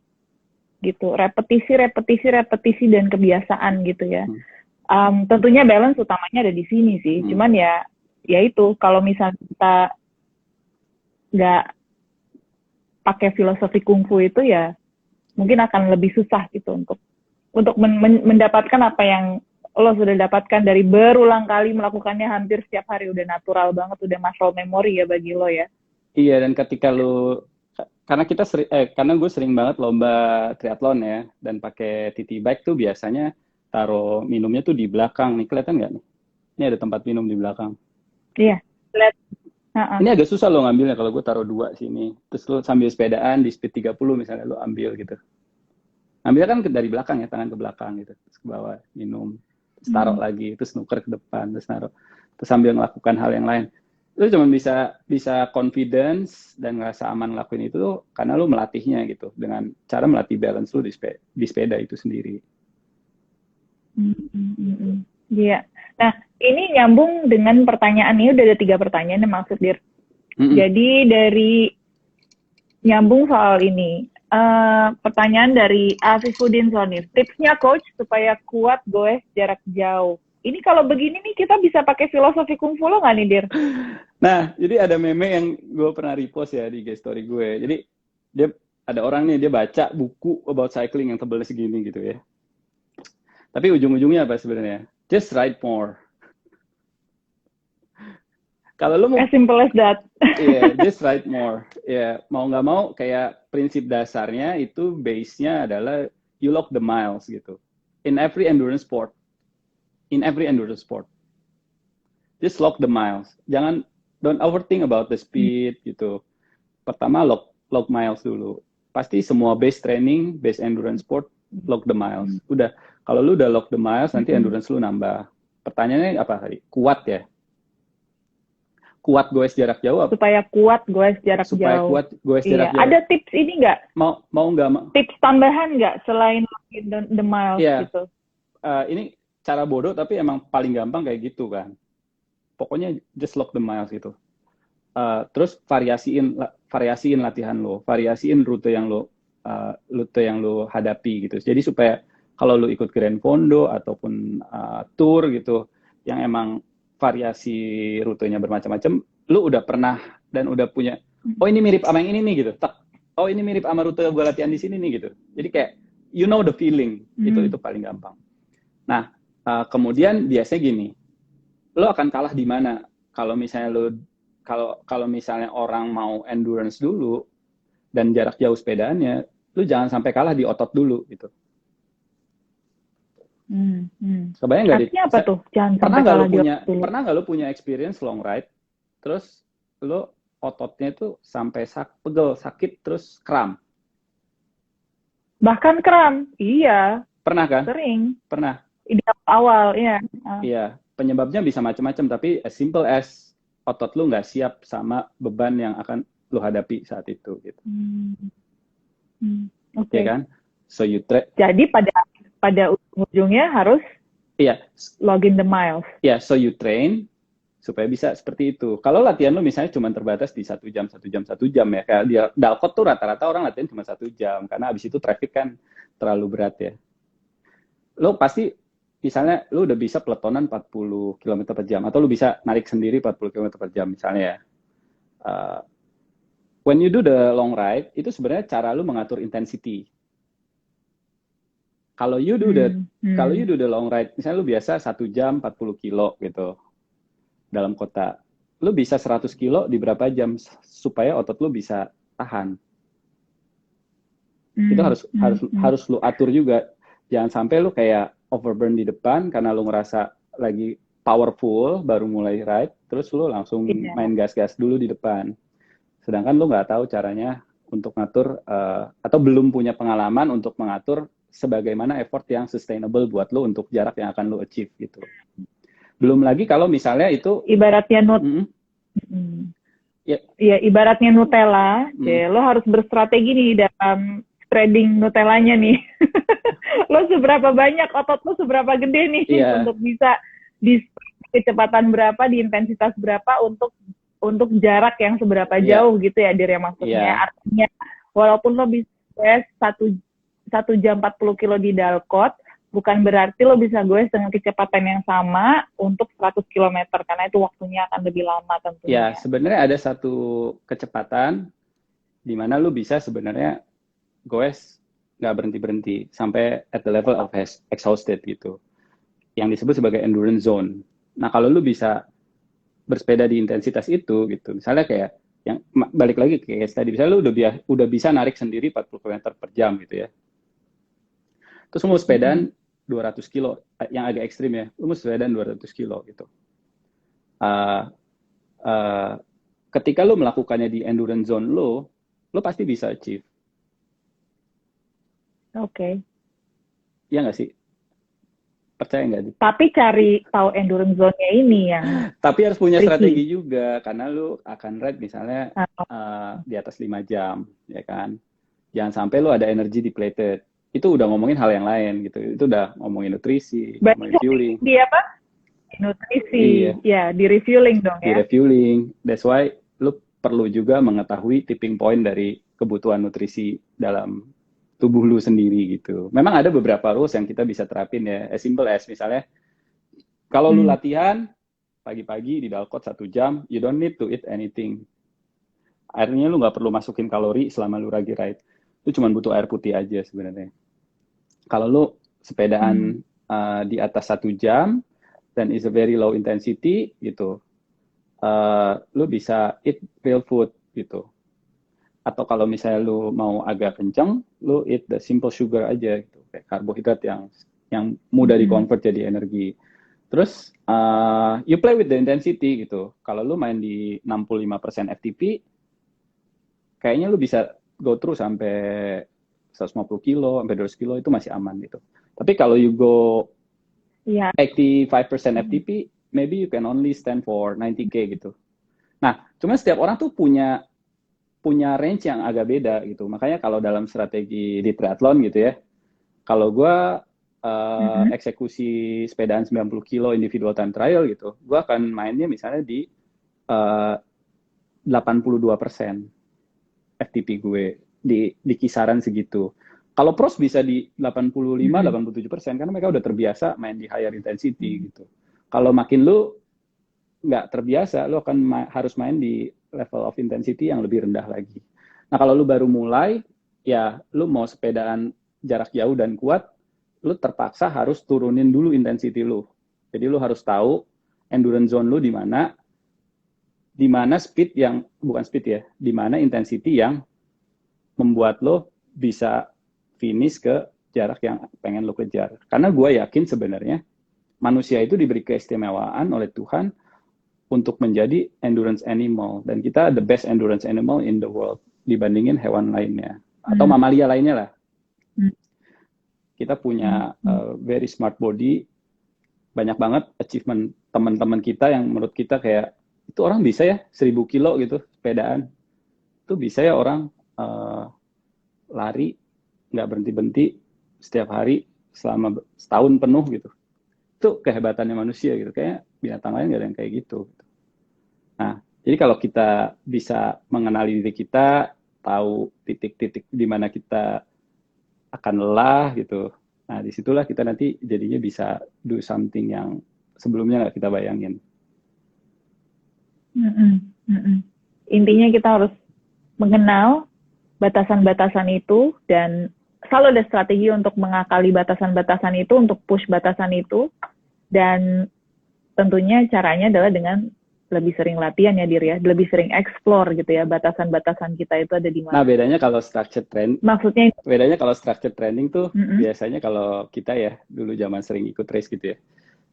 gitu. Repetisi dan kebiasaan gitu ya. Tentunya balance utamanya ada di sini sih. Cuman ya itu kalau misalnya kita nggak pakai filosofi kungfu itu ya mungkin akan lebih susah gitu untuk mendapatkan apa yang lo sudah dapatkan dari berulang kali melakukannya hampir setiap hari, udah natural banget, udah muscle memory ya bagi lo ya. Iya, dan ketika lu, karena gue sering banget lomba triathlon ya, dan pakai TT bike tuh biasanya taruh minumnya tuh di belakang nih, kelihatan nggak nih? Ini ada tempat minum di belakang. Iya, lihat. Ini agak susah lo ngambilnya kalau gue taruh 2 sini. Terus lo sambil sepedaan di speed 30 misalnya lo ambil gitu. Ambilnya kan dari belakang ya, tangan ke belakang gitu. Terus ke bawah minum, terus taruh lagi, terus nuker ke depan, terus naruh. Terus sambil melakukan hal yang lain. Lo cuma bisa confidence dan ngerasa aman ngelakuin itu tuh karena lo melatihnya gitu. Dengan cara melatih balance lo di sepeda itu sendiri. Iya. Nah, ini nyambung dengan pertanyaan ini, udah ada 3 pertanyaan yang maksud Dir. Jadi dari nyambung soal ini, pertanyaan dari Afifuddin Sonif, tipsnya coach supaya kuat goes jarak jauh. Ini kalau begini nih kita bisa pakai filosofi kungfu lo nggak nih Dir? Nah, jadi ada meme yang gue pernah repost ya di story gue. Jadi dia ada orang nih dia baca buku about cycling yang tebalnya segini gitu ya. Tapi ujung-ujungnya apa sebenarnya? Just ride more. Kalau lo mau, as simple as that. Yeah, just ride more. Yeah, mau nggak mau kayak prinsip dasarnya itu base-nya adalah you log the miles gitu. In every endurance sport. Just log the miles. Don't overthink about the speed gitu. Pertama log miles dulu. Pasti semua base training, base endurance sport, log the miles. Udah. Kalau lu udah log the miles, nanti endurance lu nambah. Pertanyaannya apa tadi? Kuat ya? Kuat goes jarak jauh apa? Supaya kuat goes jarak jauh. Supaya kuat goes jarak jauh. Ada tips ini nggak? Mau nggak? Tips tambahan nggak selain the miles gitu? Ini cara bodoh tapi emang paling gampang kayak gitu kan. Pokoknya just log the miles gitu. Terus variasiin latihan lo, variasiin rute yang lo hadapi gitu. Jadi supaya kalau lo ikut Grand Fondo ataupun tour gitu, yang emang variasi rutenya bermacam-macam, lo udah pernah dan udah punya, oh ini mirip sama yang ini nih gitu, oh ini mirip sama rute gue latihan di sini nih gitu. Jadi kayak you know the feeling, itu paling gampang. Nah, kemudian biasanya gini, lo akan kalah di mana? Kalau misalnya kalau misalnya orang mau endurance dulu dan jarak jauh sepedanya, lo jangan sampai kalah di otot dulu gitu. Kebayang nggak? Artinya apa tuh? Jangan sampai kalah di otot dulu. Pernah nggak lo punya experience long ride, terus lo ototnya itu sampai pegel, sakit, terus kram? Bahkan kram, iya. Pernah kan? Sering. Pernah. Di awal, iya. Iya, penyebabnya bisa macam-macam, tapi as simple as otot lu nggak siap sama beban yang akan lu hadapi saat itu, gitu. Oke. Ya kan? So jadi pada ujungnya harus login the miles. Iya, so you train supaya bisa seperti itu. Kalau latihan lu misalnya cuma terbatas di 1 jam ya, kayak di Dalkot tuh rata-rata orang latihan cuma 1 jam, karena abis itu traffic kan terlalu berat ya. Lo pasti misalnya lu udah bisa peletonan 40 km per jam, atau lu bisa narik sendiri 40 km per jam misalnya ya. When you do the long ride, itu sebenarnya cara lu mengatur intensity. Kalau you do the long ride, misalnya lu biasa 1 jam 40 kilo gitu dalam kota, lu bisa 100 kilo di berapa jam supaya otot lu bisa tahan. Itu harus lu atur juga. Jangan sampai lu kayak overburn di depan karena lu ngerasa lagi powerful baru mulai ride, terus lu langsung main gas-gas dulu di depan. Sedangkan lu nggak tahu caranya untuk ngatur atau belum punya pengalaman untuk mengatur sebagaimana effort yang sustainable buat lu untuk jarak yang akan lu achieve gitu. Belum lagi kalau misalnya itu ibaratnya ibaratnya Nutella, lo harus berstrategi nih dalam spreading Nutellanya nih. Lo seberapa banyak, otot lo seberapa gede nih untuk bisa di kecepatan berapa, di intensitas berapa untuk jarak yang seberapa jauh gitu ya, Dir, ya maksudnya. Artinya walaupun lo bisa 1 jam 40 kilo di Dalkot, bukan berarti lo bisa goes dengan kecepatan yang sama untuk 100 km, karena itu waktunya akan lebih lama tentunya. Ya, sebenarnya ada satu kecepatan di mana lo bisa sebenarnya goes nggak berhenti-berhenti sampai at the level of exhausted gitu. yang disebut sebagai endurance zone. Nah, kalau lu bisa bersepeda di intensitas itu gitu, misalnya kayak yang balik lagi ke case tadi, misalnya lu udah bisa narik sendiri 40 km per jam gitu ya. Terus lu mau sepedaan 200 kilo, yang agak ekstrim ya, lu mau sepedaan 200 kilo gitu. Uh, uh, Ketika lu melakukannya di endurance zone lu pasti bisa achieve. Oke. Iya nggak sih? Percaya nggak sih? Tapi cari tahu endurance zone-nya ini yang tapi harus punya tricky. Strategi juga, karena lu akan ride misalnya di atas 5 jam, ya kan? Jangan sampai lu ada energy depleted. Itu udah ngomongin hal yang lain gitu. Itu udah ngomongin nutrisi, ngomongin fueling. Di apa? Nutrisi. Iya, di refueling dong ya. Di refueling. That's why lu perlu juga mengetahui tipping point dari kebutuhan nutrisi dalam tubuh lu sendiri gitu. Memang ada beberapa rules yang kita bisa terapin ya. As simple as misalnya, kalau lu latihan pagi-pagi di Dalcott 1 jam, you don't need to eat anything. Airnya lu nggak perlu masukin kalori selama lu lagi ride. Lu cuma butuh air putih aja sebenarnya. Kalau lu sepedaan di atas 1 jam, dan is a very low intensity gitu, lu bisa eat real food gitu. Atau kalau misalnya lu mau agak kenceng, lu eat the simple sugar aja gitu, kayak karbohidrat yang mudah di-convert jadi energi. Terus you play with the intensity gitu. Kalau lu main di 65% FTP, kayaknya lu bisa go through sampai 150 kilo, sampai 200 kilo, itu masih aman gitu. Tapi kalau you go 85% FTP, maybe you can only stand for 90K gitu. Nah, cuma setiap orang tuh punya range yang agak beda gitu. Makanya kalau dalam strategi di triathlon gitu ya, kalau gue eksekusi sepedaan 90 kilo individual time trial gitu, gue akan mainnya misalnya di 82% FTP gue, di kisaran segitu. Kalau pros bisa di 85-87%, karena mereka udah terbiasa main di higher intensity gitu. Kalau makin lu nggak terbiasa, lu akan harus main di level of intensity yang lebih rendah lagi. Nah, kalau lu baru mulai, ya lu mau sepedaan jarak jauh dan kuat, lu terpaksa harus turunin dulu intensity lu. Jadi lu harus tahu endurance zone lu di mana speed yang, bukan speed ya, di mana intensity yang membuat lo bisa finish ke jarak yang pengen lo kejar. Karena gue yakin sebenarnya manusia itu diberi keistimewaan oleh Tuhan untuk menjadi endurance animal, dan kita the best endurance animal in the world dibandingin hewan lainnya atau mamalia lainnya lah. Kita punya very smart body, banyak banget achievement teman-teman kita yang menurut kita kayak, itu orang bisa ya 1000 kilo gitu sepedaan, itu bisa ya orang lari nggak berhenti-berhenti setiap hari selama setahun penuh gitu. Itu kehebatannya manusia gitu, kayak binatang lain nggak ada yang kayak gitu. Nah, jadi kalau kita bisa mengenali diri kita, tahu titik-titik di mana kita akan lelah gitu, nah disitulah kita nanti jadinya bisa do something yang sebelumnya nggak kita bayangin. Intinya kita harus mengenal batasan-batasan itu, dan selalu ada strategi untuk mengakali batasan-batasan itu, untuk push batasan itu, dan tentunya caranya adalah dengan lebih sering latihan ya Dir ya, lebih sering explore gitu ya, batasan-batasan kita itu ada di mana. Nah, bedanya kalau structured training, tuh biasanya kalau kita ya dulu zaman sering ikut race gitu ya,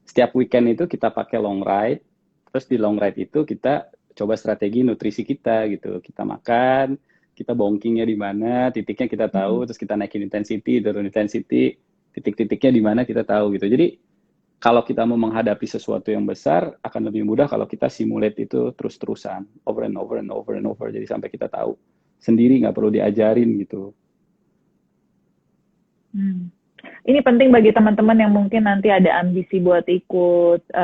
setiap weekend itu kita pakai long ride, terus di long ride itu kita coba strategi nutrisi kita gitu, kita makan, kita bonkingnya di mana, titiknya kita tahu, terus kita naikin intensity, turun intensity, titik-titiknya di mana kita tahu gitu. Jadi kalau kita mau menghadapi sesuatu yang besar, akan lebih mudah kalau kita simulate itu terus-terusan, over and over and over and over, jadi sampai kita tahu sendiri, nggak perlu diajarin gitu. Ini penting bagi teman-teman yang mungkin nanti ada ambisi buat ikut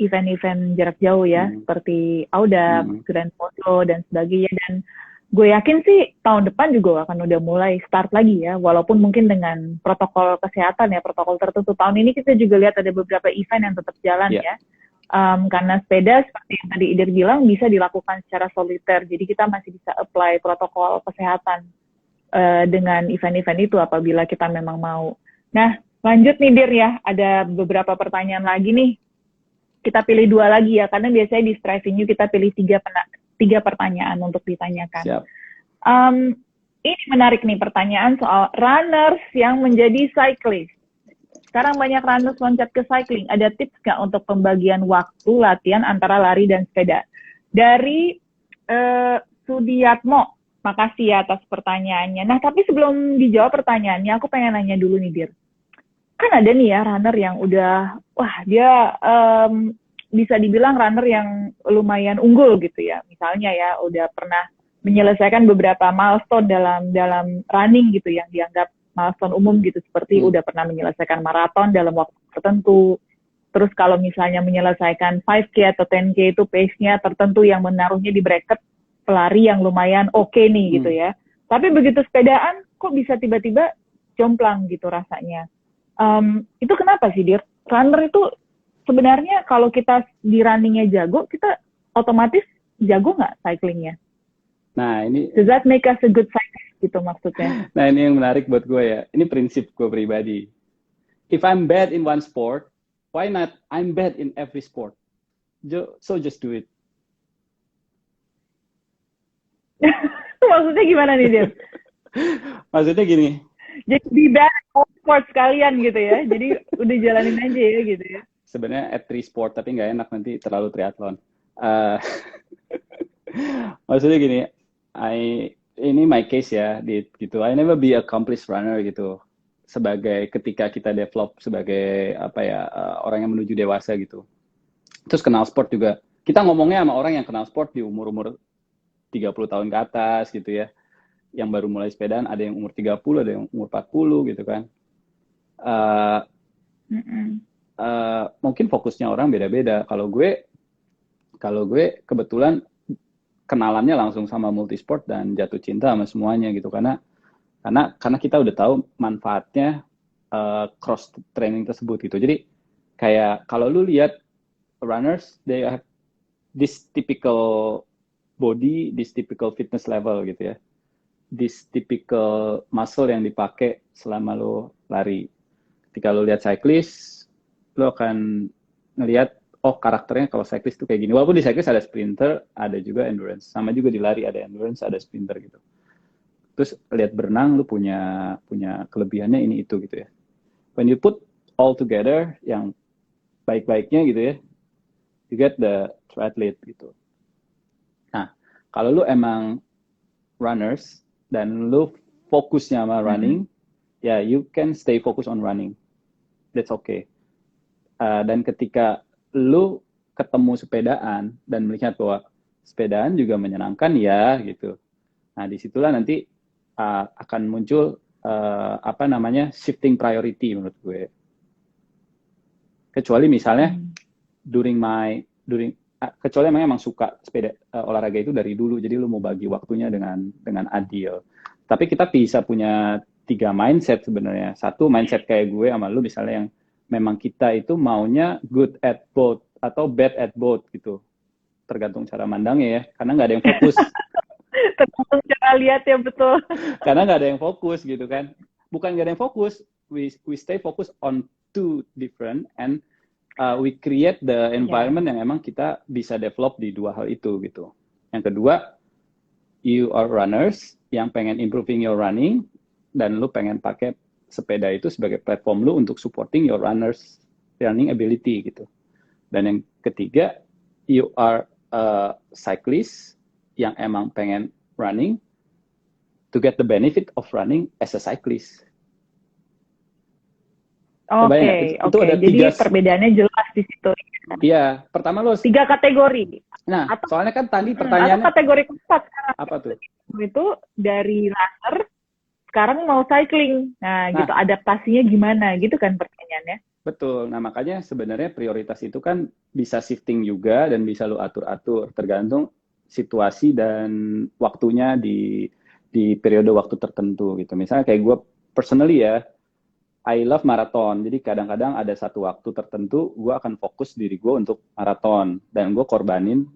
event-event jarak jauh ya, seperti Audax, Grand Foto, dan sebagainya. Dan gue yakin sih tahun depan juga akan udah mulai start lagi ya, walaupun mungkin dengan protokol kesehatan ya, protokol tertentu. Tahun ini kita juga lihat ada beberapa event yang tetap jalan ya, karena sepeda seperti yang tadi Idir bilang bisa dilakukan secara soliter, jadi kita masih bisa apply protokol kesehatan dengan event-event itu apabila kita memang mau. Nah, Lanjut nih Dir ya, ada beberapa pertanyaan lagi nih. Kita pilih 2 lagi ya, karena biasanya di Strive New kita pilih 3 pertanyaan untuk ditanyakan. Siap. Ini menarik nih pertanyaan soal runners yang menjadi cyclist. Sekarang banyak runners loncat ke cycling. Ada tips nggak untuk pembagian waktu latihan antara lari dan sepeda? Dari Sudiatmo, makasih ya atas pertanyaannya. Nah, tapi sebelum dijawab pertanyaannya, aku pengen nanya dulu nih, Dir. Kan ada nih ya runner yang udah, wah dia bisa dibilang runner yang lumayan unggul gitu ya. Misalnya ya, udah pernah menyelesaikan beberapa milestone dalam running gitu yang dianggap milestone umum gitu, seperti udah pernah menyelesaikan maraton dalam waktu tertentu. Terus kalau misalnya menyelesaikan 5K atau 10K itu pace-nya tertentu yang menaruhnya di bracket pelari yang lumayan oke nih gitu ya. Tapi begitu sepedaan kok bisa tiba-tiba jomplang gitu rasanya. Itu kenapa sih, Dir? Runner itu sebenarnya kalau kita di runningnya jago, kita otomatis jago nggak cyclingnya? Nah, ini... Does that make us a good cyclist gitu maksudnya? Nah, ini yang menarik buat gue ya. Ini prinsip gue pribadi. If I'm bad in one sport, why not I'm bad in every sport? So just do it. Maksudnya gimana nih, Dir? Maksudnya gini. Jadi be bad at all sports sekalian gitu ya. Jadi udah jalanin aja ya gitu ya. Sebenarnya at 3 sport, tapi nggak enak nanti terlalu triathlon. Maksudnya gini, ini my case ya, gitu. I never be accomplished runner gitu. Sebagai ketika kita develop sebagai orang yang menuju dewasa gitu. Terus kenal sport juga. Kita ngomongnya sama orang yang kenal sport di umur-umur 30 tahun ke atas gitu ya. Yang baru mulai sepedaan, ada yang umur 30, ada yang umur 40 gitu kan. Mungkin fokusnya orang beda-beda. Kalau gue kebetulan kenalannya langsung sama multisport dan jatuh cinta sama semuanya gitu, karena kita udah tahu manfaatnya cross training tersebut gitu. Jadi kayak kalau lu lihat runners, they have this typical body, this typical fitness level gitu ya, this typical muscle yang dipakai selama lu lari. Ketika lu lihat cyclist, lu akan ngelihat oh karakternya kalau cyclist tuh kayak gini. Walaupun di cyclist ada sprinter, ada juga endurance. Sama juga di lari ada endurance, ada sprinter gitu. Terus lihat berenang, lu punya kelebihannya ini itu gitu ya. When you put all together, yang baik-baiknya gitu ya, you get the triathlete gitu. Nah, kalau lu emang runners dan lu fokusnya sama running, ya you can stay focused on running. That's okay. Dan ketika lu ketemu sepedaan dan melihat bahwa sepedaan juga menyenangkan ya gitu. Nah, disitulah nanti akan muncul shifting priority menurut gue. Kecuali misalnya kecuali emang suka sepeda olahraga itu dari dulu, jadi lu mau bagi waktunya dengan adil. Tapi kita bisa punya 3 mindset sebenarnya. Satu mindset kayak gue sama lu misalnya yang memang kita itu maunya good at both atau bad at both gitu. Tergantung cara mandangnya ya, karena nggak ada yang fokus. Tergantung cara lihat ya, betul. Karena nggak ada yang fokus gitu kan. Bukan nggak ada yang fokus, we stay focused on 2 different and we create the environment yang emang kita bisa develop di 2 hal itu gitu. Yang kedua, you are runners yang pengen improving your running dan lu pengen pakai sepeda itu sebagai platform lu untuk supporting your runners running ability gitu. Dan yang ketiga, you are a cyclist yang emang pengen running to get the benefit of running as a cyclist. Oke. Jadi perbedaannya jelas di situ. Iya, pertama lu 3 kategori. Nah, soalnya kan tadi pertanyaannya kategori keempat apa tuh? Itu dari runner sekarang mau cycling. Nah, gitu adaptasinya gimana gitu kan pertanyaannya. Betul. Nah, makanya sebenarnya prioritas itu kan bisa shifting juga dan bisa lu atur-atur tergantung situasi dan waktunya di periode waktu tertentu gitu. Misalnya kayak gue personally ya, I love marathon. Jadi kadang-kadang ada satu waktu tertentu gue akan fokus diri gue untuk marathon dan gue korbanin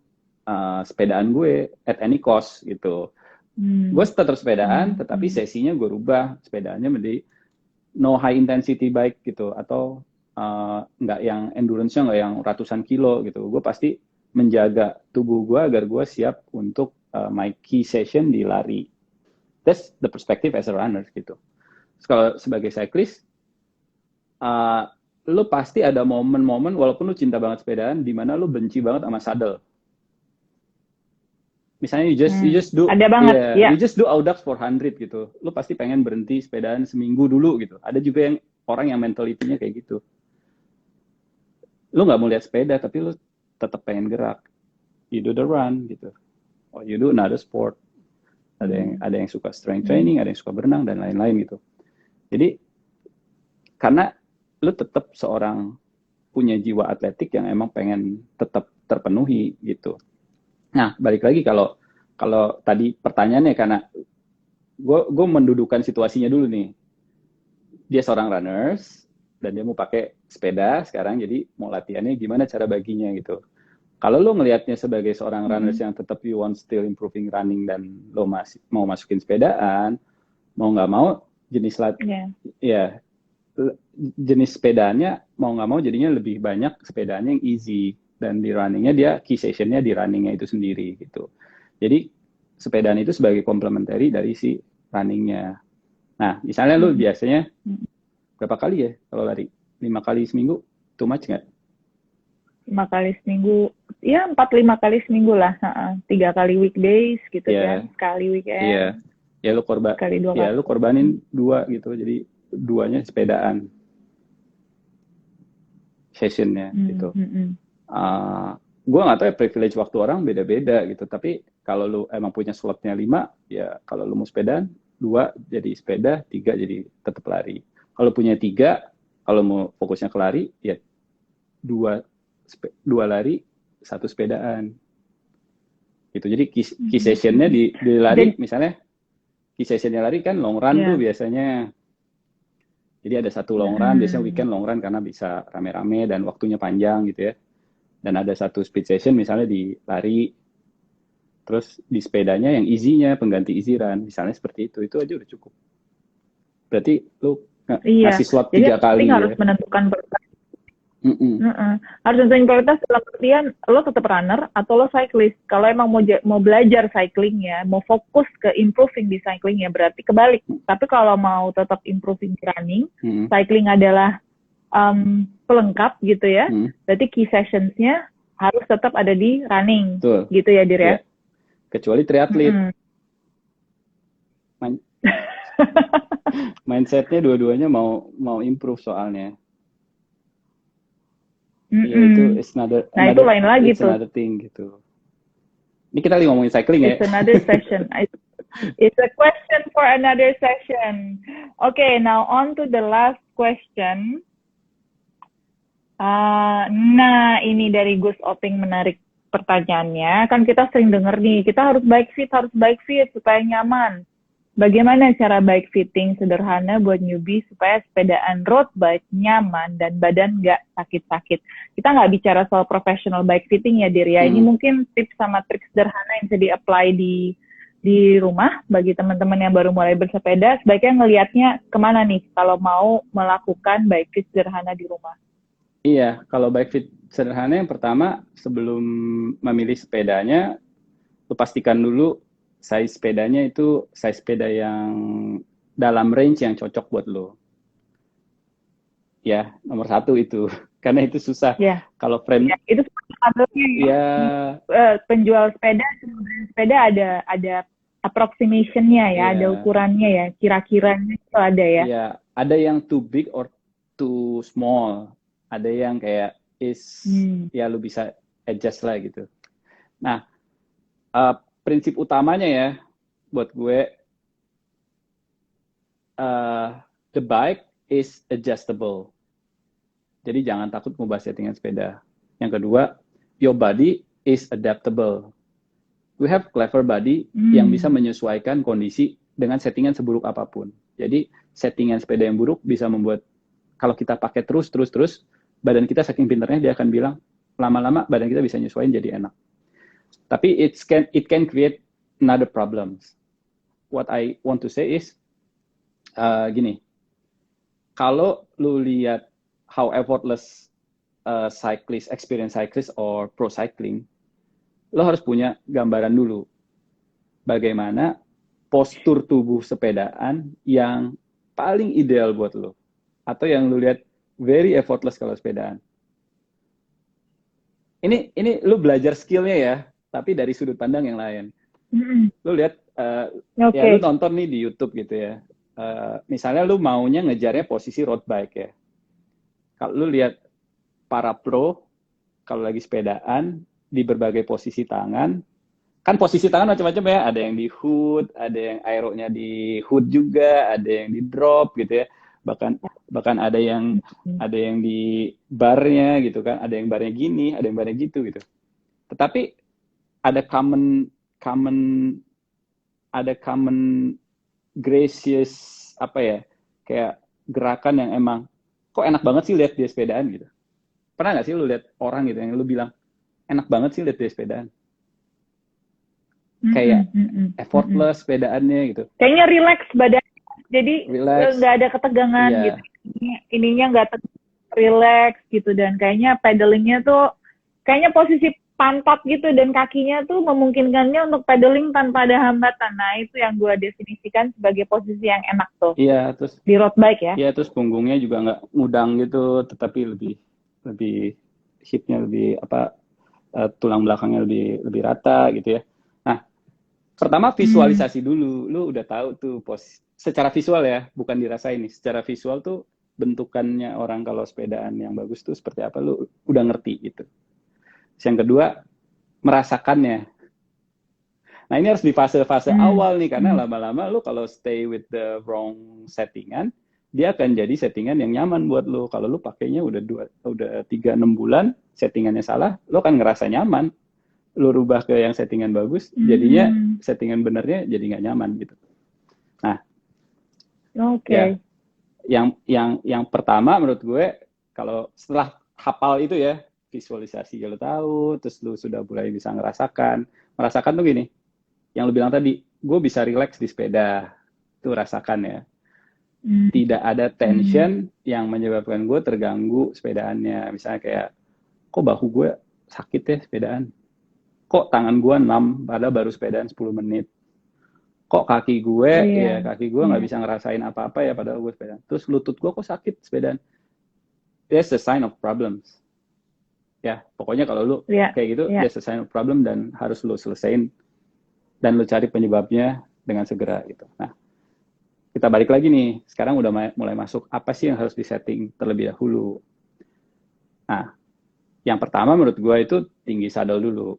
sepedaan gue at any cost gitu. Gue tetap sepedaan, tetapi sesinya gue rubah sepedaannya menjadi no high intensity bike gitu, atau nggak yang endurance-nya nggak yang ratusan kilo gitu. Gue pasti menjaga tubuh gue agar gue siap untuk my key session di lari. That's the perspective as a runner gitu. Terus kalau sebagai cyclist, lu pasti ada momen-momen walaupun lu cinta banget sepedaan, di mana lu benci banget sama saddle. Misalnya you just do, ada banget, you just do Audax 400 gitu. Lu pasti pengen berhenti sepedaan seminggu dulu gitu. Ada juga yang orang yang mentalitinya kayak gitu. Lu nggak mau lihat sepeda, tapi lu tetap pengen gerak. You do the run gitu. Or you do another sport. Ada yang suka strength training, ada yang suka berenang dan lain-lain gitu. Jadi karena lu tetap seorang punya jiwa atletik yang emang pengen tetap terpenuhi gitu. Nah, balik lagi kalau tadi pertanyaannya, karena gue mendudukan situasinya dulu nih. Dia seorang runners dan dia mau pakai sepeda sekarang, jadi mau latihannya gimana cara baginya gitu. Kalau lo ngelihatnya sebagai seorang runners yang tetap you want still improving running dan lo masih mau masukin sepedaan, mau nggak mau jenis jenis sepedanya mau nggak mau jadinya lebih banyak sepedanya yang easy, dan di runningnya dia key sessionnya di runningnya itu sendiri gitu. Jadi sepedaan itu sebagai complementary dari si runningnya. Nah, misalnya lo biasanya berapa kali ya kalau lari? 5 kali seminggu, too much nggak? 5 kali seminggu, ya 4-5 kali seminggu lah. 3 kali weekdays gitu kan, sekali weekend. Ya lu lu korbanin 2 gitu, jadi 2-nya sepedaan sessionnya gitu. Gue nggak tahu ya, privilege waktu orang beda-beda gitu, tapi kalau lu emang punya slotnya 5, ya kalau lu mau sepedaan 2 jadi sepeda, 3 jadi tetap lari. Kalau punya 3, kalau mau fokusnya ke lari, ya 2 lari, 1 sepedaan. Gitu. Jadi key sessionnya di lari, misalnya key sessionnya lari kan long run tuh biasanya. Jadi ada 1 long run, biasanya weekend long run karena bisa rame-rame dan waktunya panjang gitu ya. Dan ada 1 speed session misalnya di lari. Terus di sepedanya yang easy-nya, pengganti easy run. Misalnya seperti itu aja udah cukup. Berarti lu ngasih slot 3 kali ya. Harus menentukan harus nentuin prioritas dalam artian lo tetap runner atau lo cyclist. Kalau emang mau belajar cycling ya, mau fokus ke improving di cycling ya, berarti kebalik. Tapi kalau mau tetap improving di running, cycling adalah pelengkap gitu ya. Berarti key sessionsnya harus tetap ada di running. Betul. Gitu ya, Dir ya. Kecuali triatlet. Mindsetnya dua-duanya mau improve soalnya. Ya itu itu lain lagi tuh. Another thing gitu. Ini kita lagi ngomongin cycling ya. It's another session. It's a question for another session. Okay, now on to the last question. Nah, ini dari Gus Oping menarik pertanyaannya. Kan kita sering dengar nih, kita harus bike fit supaya nyaman. Bagaimana cara bike fitting sederhana buat newbie supaya sepedaan road bike nyaman dan badan nggak sakit-sakit? Kita nggak bicara soal professional bike fitting ya, Dir ya. Ini mungkin tips sama trik sederhana yang bisa di-apply di rumah bagi teman-teman yang baru mulai bersepeda. Sebaiknya ngelihatnya kemana nih kalau mau melakukan bike fit sederhana di rumah? Iya, kalau bike fit sederhana yang pertama, sebelum memilih sepedanya, lu pastikan dulu size sepedanya itu size sepeda yang dalam range yang cocok buat lo. Ya, nomor 1 itu. Karena itu susah. Kalau frame... itu penjual sepeda ada approximation-nya ya, ada ukurannya ya, kira-kiranya itu ada ya. Iya, ada yang too big or too small. Ada yang kayak ya lu bisa adjust lah gitu. Nah, prinsip utamanya ya buat gue, the bike is adjustable. Jadi jangan takut ngubah settingan sepeda. Yang kedua, your body is adaptable. We have clever body yang bisa menyesuaikan kondisi dengan settingan seburuk apapun. Jadi settingan sepeda yang buruk bisa membuat kalau kita pakai terus, badan kita saking pinternya dia akan bilang lama-lama badan kita bisa nyesuaiin jadi enak. Tapi it can create another problems. What I want to say is gini, kalau lu lihat how effortless experienced cyclist or pro cycling, lo harus punya gambaran dulu bagaimana postur tubuh sepedaan yang paling ideal buat lo, atau yang lu lihat very effortless kalau sepedaan. Ini lu belajar skillnya ya, tapi dari sudut pandang yang lain. Lu lihat, ya lu nonton nih di YouTube gitu ya. Misalnya lu maunya ngejarnya posisi road bike ya. Kalau lu lihat para pro, kalau lagi sepedaan, di berbagai posisi tangan, kan posisi tangan macam-macam ya, ada yang di hood, ada yang aeronya di hood juga, ada yang di drop gitu ya, bahkan ada yang di barnya gitu kan, ada yang barnya gini, ada yang barnya gitu. Tetapi ada common gracious apa ya, kayak gerakan yang emang kok enak banget sih lihat dia sepedaan gitu. Pernah nggak sih lu lihat orang gitu yang lu bilang enak banget sih lihat dia sepedaan? Kayak effortless sepedaannya gitu. Kayaknya relax badan, jadi nggak ada ketegangan gitu. Ininya nggak relax gitu, dan kayaknya pedalingnya tuh kayaknya posisi pantat gitu, dan kakinya tuh memungkinkannya untuk pedaling tanpa ada hambatan. Nah itu yang gue definisikan sebagai posisi yang enak tuh. Iya, terus di road bike ya. Iya, terus punggungnya juga nggak ngudang gitu, tetapi lebih hipnya lebih tulang belakangnya lebih rata gitu ya. Nah, pertama visualisasi dulu, lu udah tahu tuh secara visual ya, bukan dirasain nih. Secara visual tuh bentukannya orang kalau sepedaan yang bagus tuh seperti apa, lu udah ngerti gitu. Yang kedua, merasakannya. Nah, ini harus di fase-fase awal nih, karena lama-lama lu kalau stay with the wrong settingan, dia akan jadi settingan yang nyaman buat lu. Kalau lu pakainya udah 3-6 bulan, settingannya salah, lu akan ngerasa nyaman. Lu rubah ke yang settingan bagus, jadinya settingan benernya jadi nggak nyaman gitu. Nah, ya, yang pertama menurut gue, kalau setelah hafal itu ya, visualisasi lu tahu, terus lu sudah mulai bisa merasakan tuh gini, yang lu bilang tadi, gue bisa relax di sepeda, tuh rasakan ya. Tidak ada tension yang menyebabkan gue terganggu sepedaannya. Misalnya kayak, kok bahu gue sakit ya sepedaan? Kok tangan gue numb, padahal baru sepedaan 10 menit. Kok kaki gue, nggak bisa ngerasain apa-apa ya, padahal gue sepedaan. Terus lutut gue kok sakit sepedaan. That's a sign of problems. Ya, pokoknya kalau lu kayak gitu, that's a sign of problem, dan harus lu selesain, dan lu cari penyebabnya dengan segera gitu. Nah, kita balik lagi nih, sekarang udah mulai masuk, apa sih yang harus disetting terlebih dahulu. Nah, yang pertama menurut gue itu tinggi saddle dulu.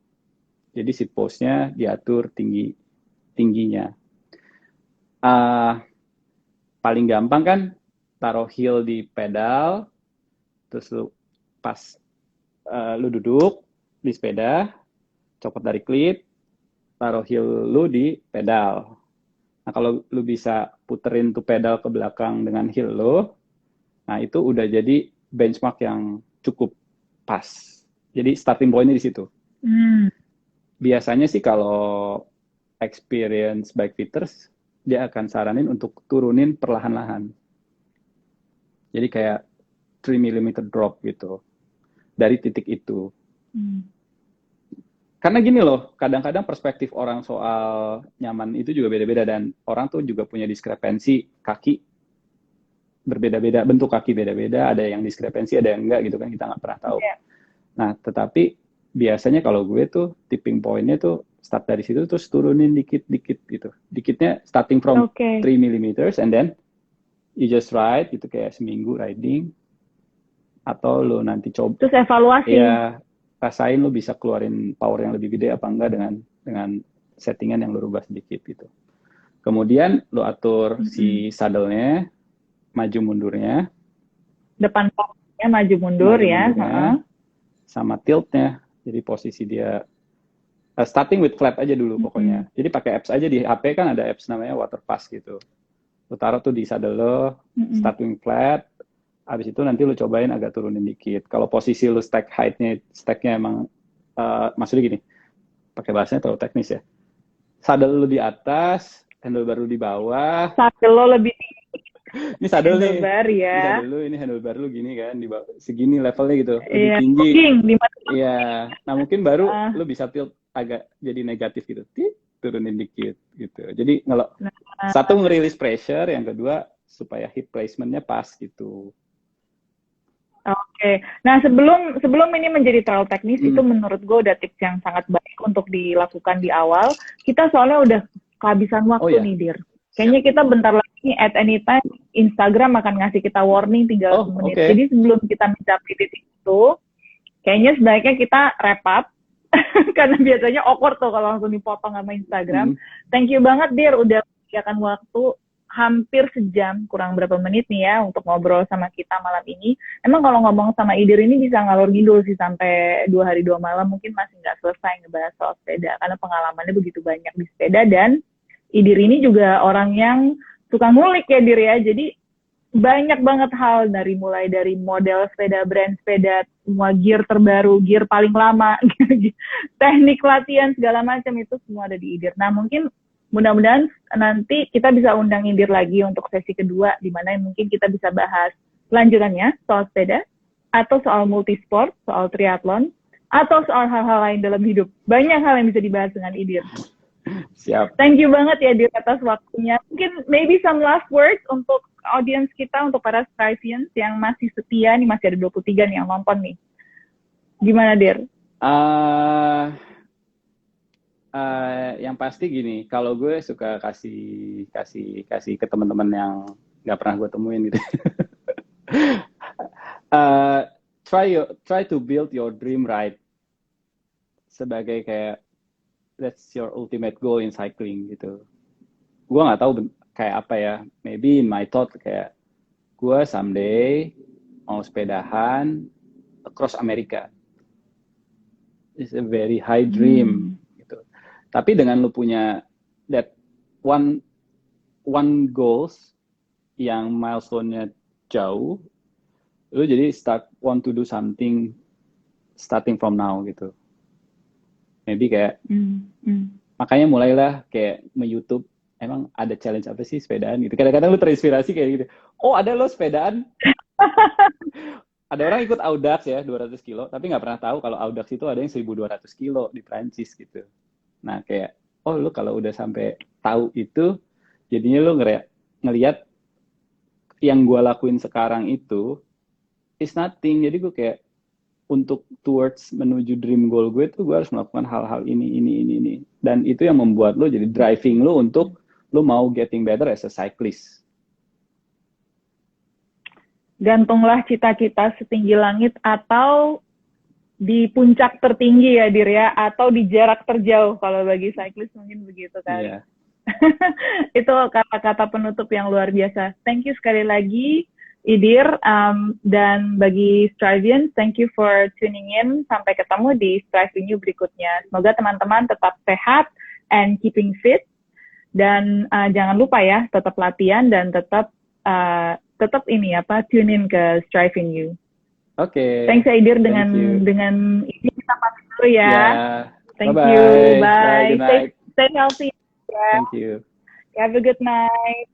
Jadi si pose-nya diatur tingginya. Paling gampang kan taruh heel di pedal, terus lu pas lu duduk di sepeda, copot dari klit, taruh heel lu di pedal. Nah, kalau lu bisa puterin tuh pedal ke belakang dengan heel lu, nah itu udah jadi benchmark yang cukup pas. Jadi starting point-nya di situ. Biasanya sih kalau experience bike fitters, dia akan saranin untuk turunin perlahan-lahan. Jadi kayak 3 mm drop gitu. Dari titik itu. Karena gini loh, kadang-kadang perspektif orang soal nyaman itu juga beda-beda, dan orang tuh juga punya diskrepensi kaki berbeda-beda, bentuk kaki beda-beda, ada yang diskrepensi, ada yang enggak gitu kan, kita nggak pernah tahu. Nah, tetapi biasanya kalau gue tuh tipping point-nya tuh start dari situ, terus turunin dikit-dikit gitu. Dikitnya starting from 3 mm, and then you just ride gitu, kayak seminggu riding, atau lo nanti coba terus evaluasi ya, rasain lo bisa keluarin power yang lebih gede apa enggak dengan settingan yang lo rubah sedikit gitu. Kemudian lo atur si saddle-nya, maju mundurnya, depan paknya maju mundur ya, sama tilt-nya. Jadi posisi dia starting with flat aja dulu pokoknya. Jadi pakai apps aja, di HP kan ada apps namanya Water Pass gitu. Lo taruh tuh di saddle lo, starting flat. Habis itu nanti lo cobain agak turunin dikit. Kalau posisi lo stacknya emang, maksudnya gini, pakai bahasanya terlalu teknis ya. Saddle lo di atas, handlebar lo di bawah. Saddle lo lebih tinggi. Ini sadel nih. Handlebar Ini ya. sadel lu, ini handlebar lu gini kan, di segini levelnya gitu, lebih Iya, tinggi. jogging di mata. Iya, nah mungkin baru lu bisa tilt agak jadi negatif gitu, turunin dikit gitu. Jadi satu ngerilis pressure, yang kedua supaya hip placementnya pas gitu. Oke. Nah, sebelum ini menjadi terlalu teknis, itu menurut gue udah tips yang sangat baik untuk dilakukan di awal. Kita soalnya udah kehabisan waktu nih, Dir. Kayaknya kita bentar lagi at any time Instagram akan ngasih kita warning 30 menit. Okay. Jadi sebelum kita mencapai titik itu, kayaknya sebaiknya kita wrap up. Karena biasanya awkward tuh kalau langsung dipotong sama Instagram. Thank you banget, Dir, udah menyediakan waktu hampir sejam, kurang berapa menit nih ya, untuk ngobrol sama kita malam ini. Emang kalau ngomong sama Idir ini bisa ngalor ngidul sih sampai 2 hari 2 malam, mungkin masih nggak selesai ngebahas soal sepeda, karena pengalamannya begitu banyak di sepeda, dan Idir ini juga orang yang suka ngulik ya, Dir ya, jadi banyak banget hal, mulai dari model sepeda, brand sepeda, semua gear terbaru, gear paling lama, teknik latihan, segala macam itu semua ada di Idir. Nah, mungkin mudah-mudahan nanti kita bisa undang Idir lagi untuk sesi kedua, di mana mungkin kita bisa bahas lanjutannya soal sepeda, atau soal multisport, soal triathlon, atau soal hal-hal lain dalam hidup. Banyak hal yang bisa dibahas dengan Idir. Siap. Thank you banget ya, Dir, atas waktunya. Mungkin maybe some last words untuk audience kita, untuk para Strivians yang masih setia, nih masih ada 23 nih yang nonton nih. Gimana, Dir? Yang pasti gini, kalau gue suka kasih ke teman-teman yang nggak pernah gue temuin gitu. Try to build your dream ride sebagai kayak that's your ultimate goal in cycling gitu. Gue nggak tahu kayak apa ya. Maybe in my thought kayak gue someday mau sepedahan across America. It's a very high dream. Tapi dengan lu punya that one goals yang milestone-nya jauh, lu jadi want to do something starting from now gitu. Maybe kayak makanya mulailah kayak YouTube, emang ada challenge apa sih sepedaan gitu. Kadang-kadang lu terinspirasi kayak gitu. Oh, ada lo sepedaan. Ada orang ikut Audax ya 200 kilo, tapi nggak pernah tahu kalau Audax itu ada yang 1.200 kilo di Prancis gitu. Nah, kayak, oh lu kalau udah sampai tahu itu, jadinya lu ngelihat yang gue lakuin sekarang itu is nothing. Jadi gue kayak, untuk towards menuju dream goal gue tuh gue harus melakukan hal-hal ini. Dan itu yang membuat lu jadi driving lu untuk lu mau getting better as a cyclist. Gantunglah cita-cita setinggi langit atau di puncak tertinggi ya, Dir ya, atau di jarak terjauh kalau bagi cyclist mungkin begitu kali. Yeah. Itu kata-kata penutup yang luar biasa. Thank you sekali lagi, Idir, dan bagi Strivians, thank you for tuning in. Sampai ketemu di Striving You berikutnya. Semoga teman-teman tetap sehat and keeping fit, dan jangan lupa ya, tetap latihan dan tetap tune in ke Striving You. Oke. Okay. Thanks Idir, dengan ini kita pamit dulu ya. Yeah. Thank Bye-bye. you. Bye. Bye. Stay healthy. Yeah. Thank you. Have a good night.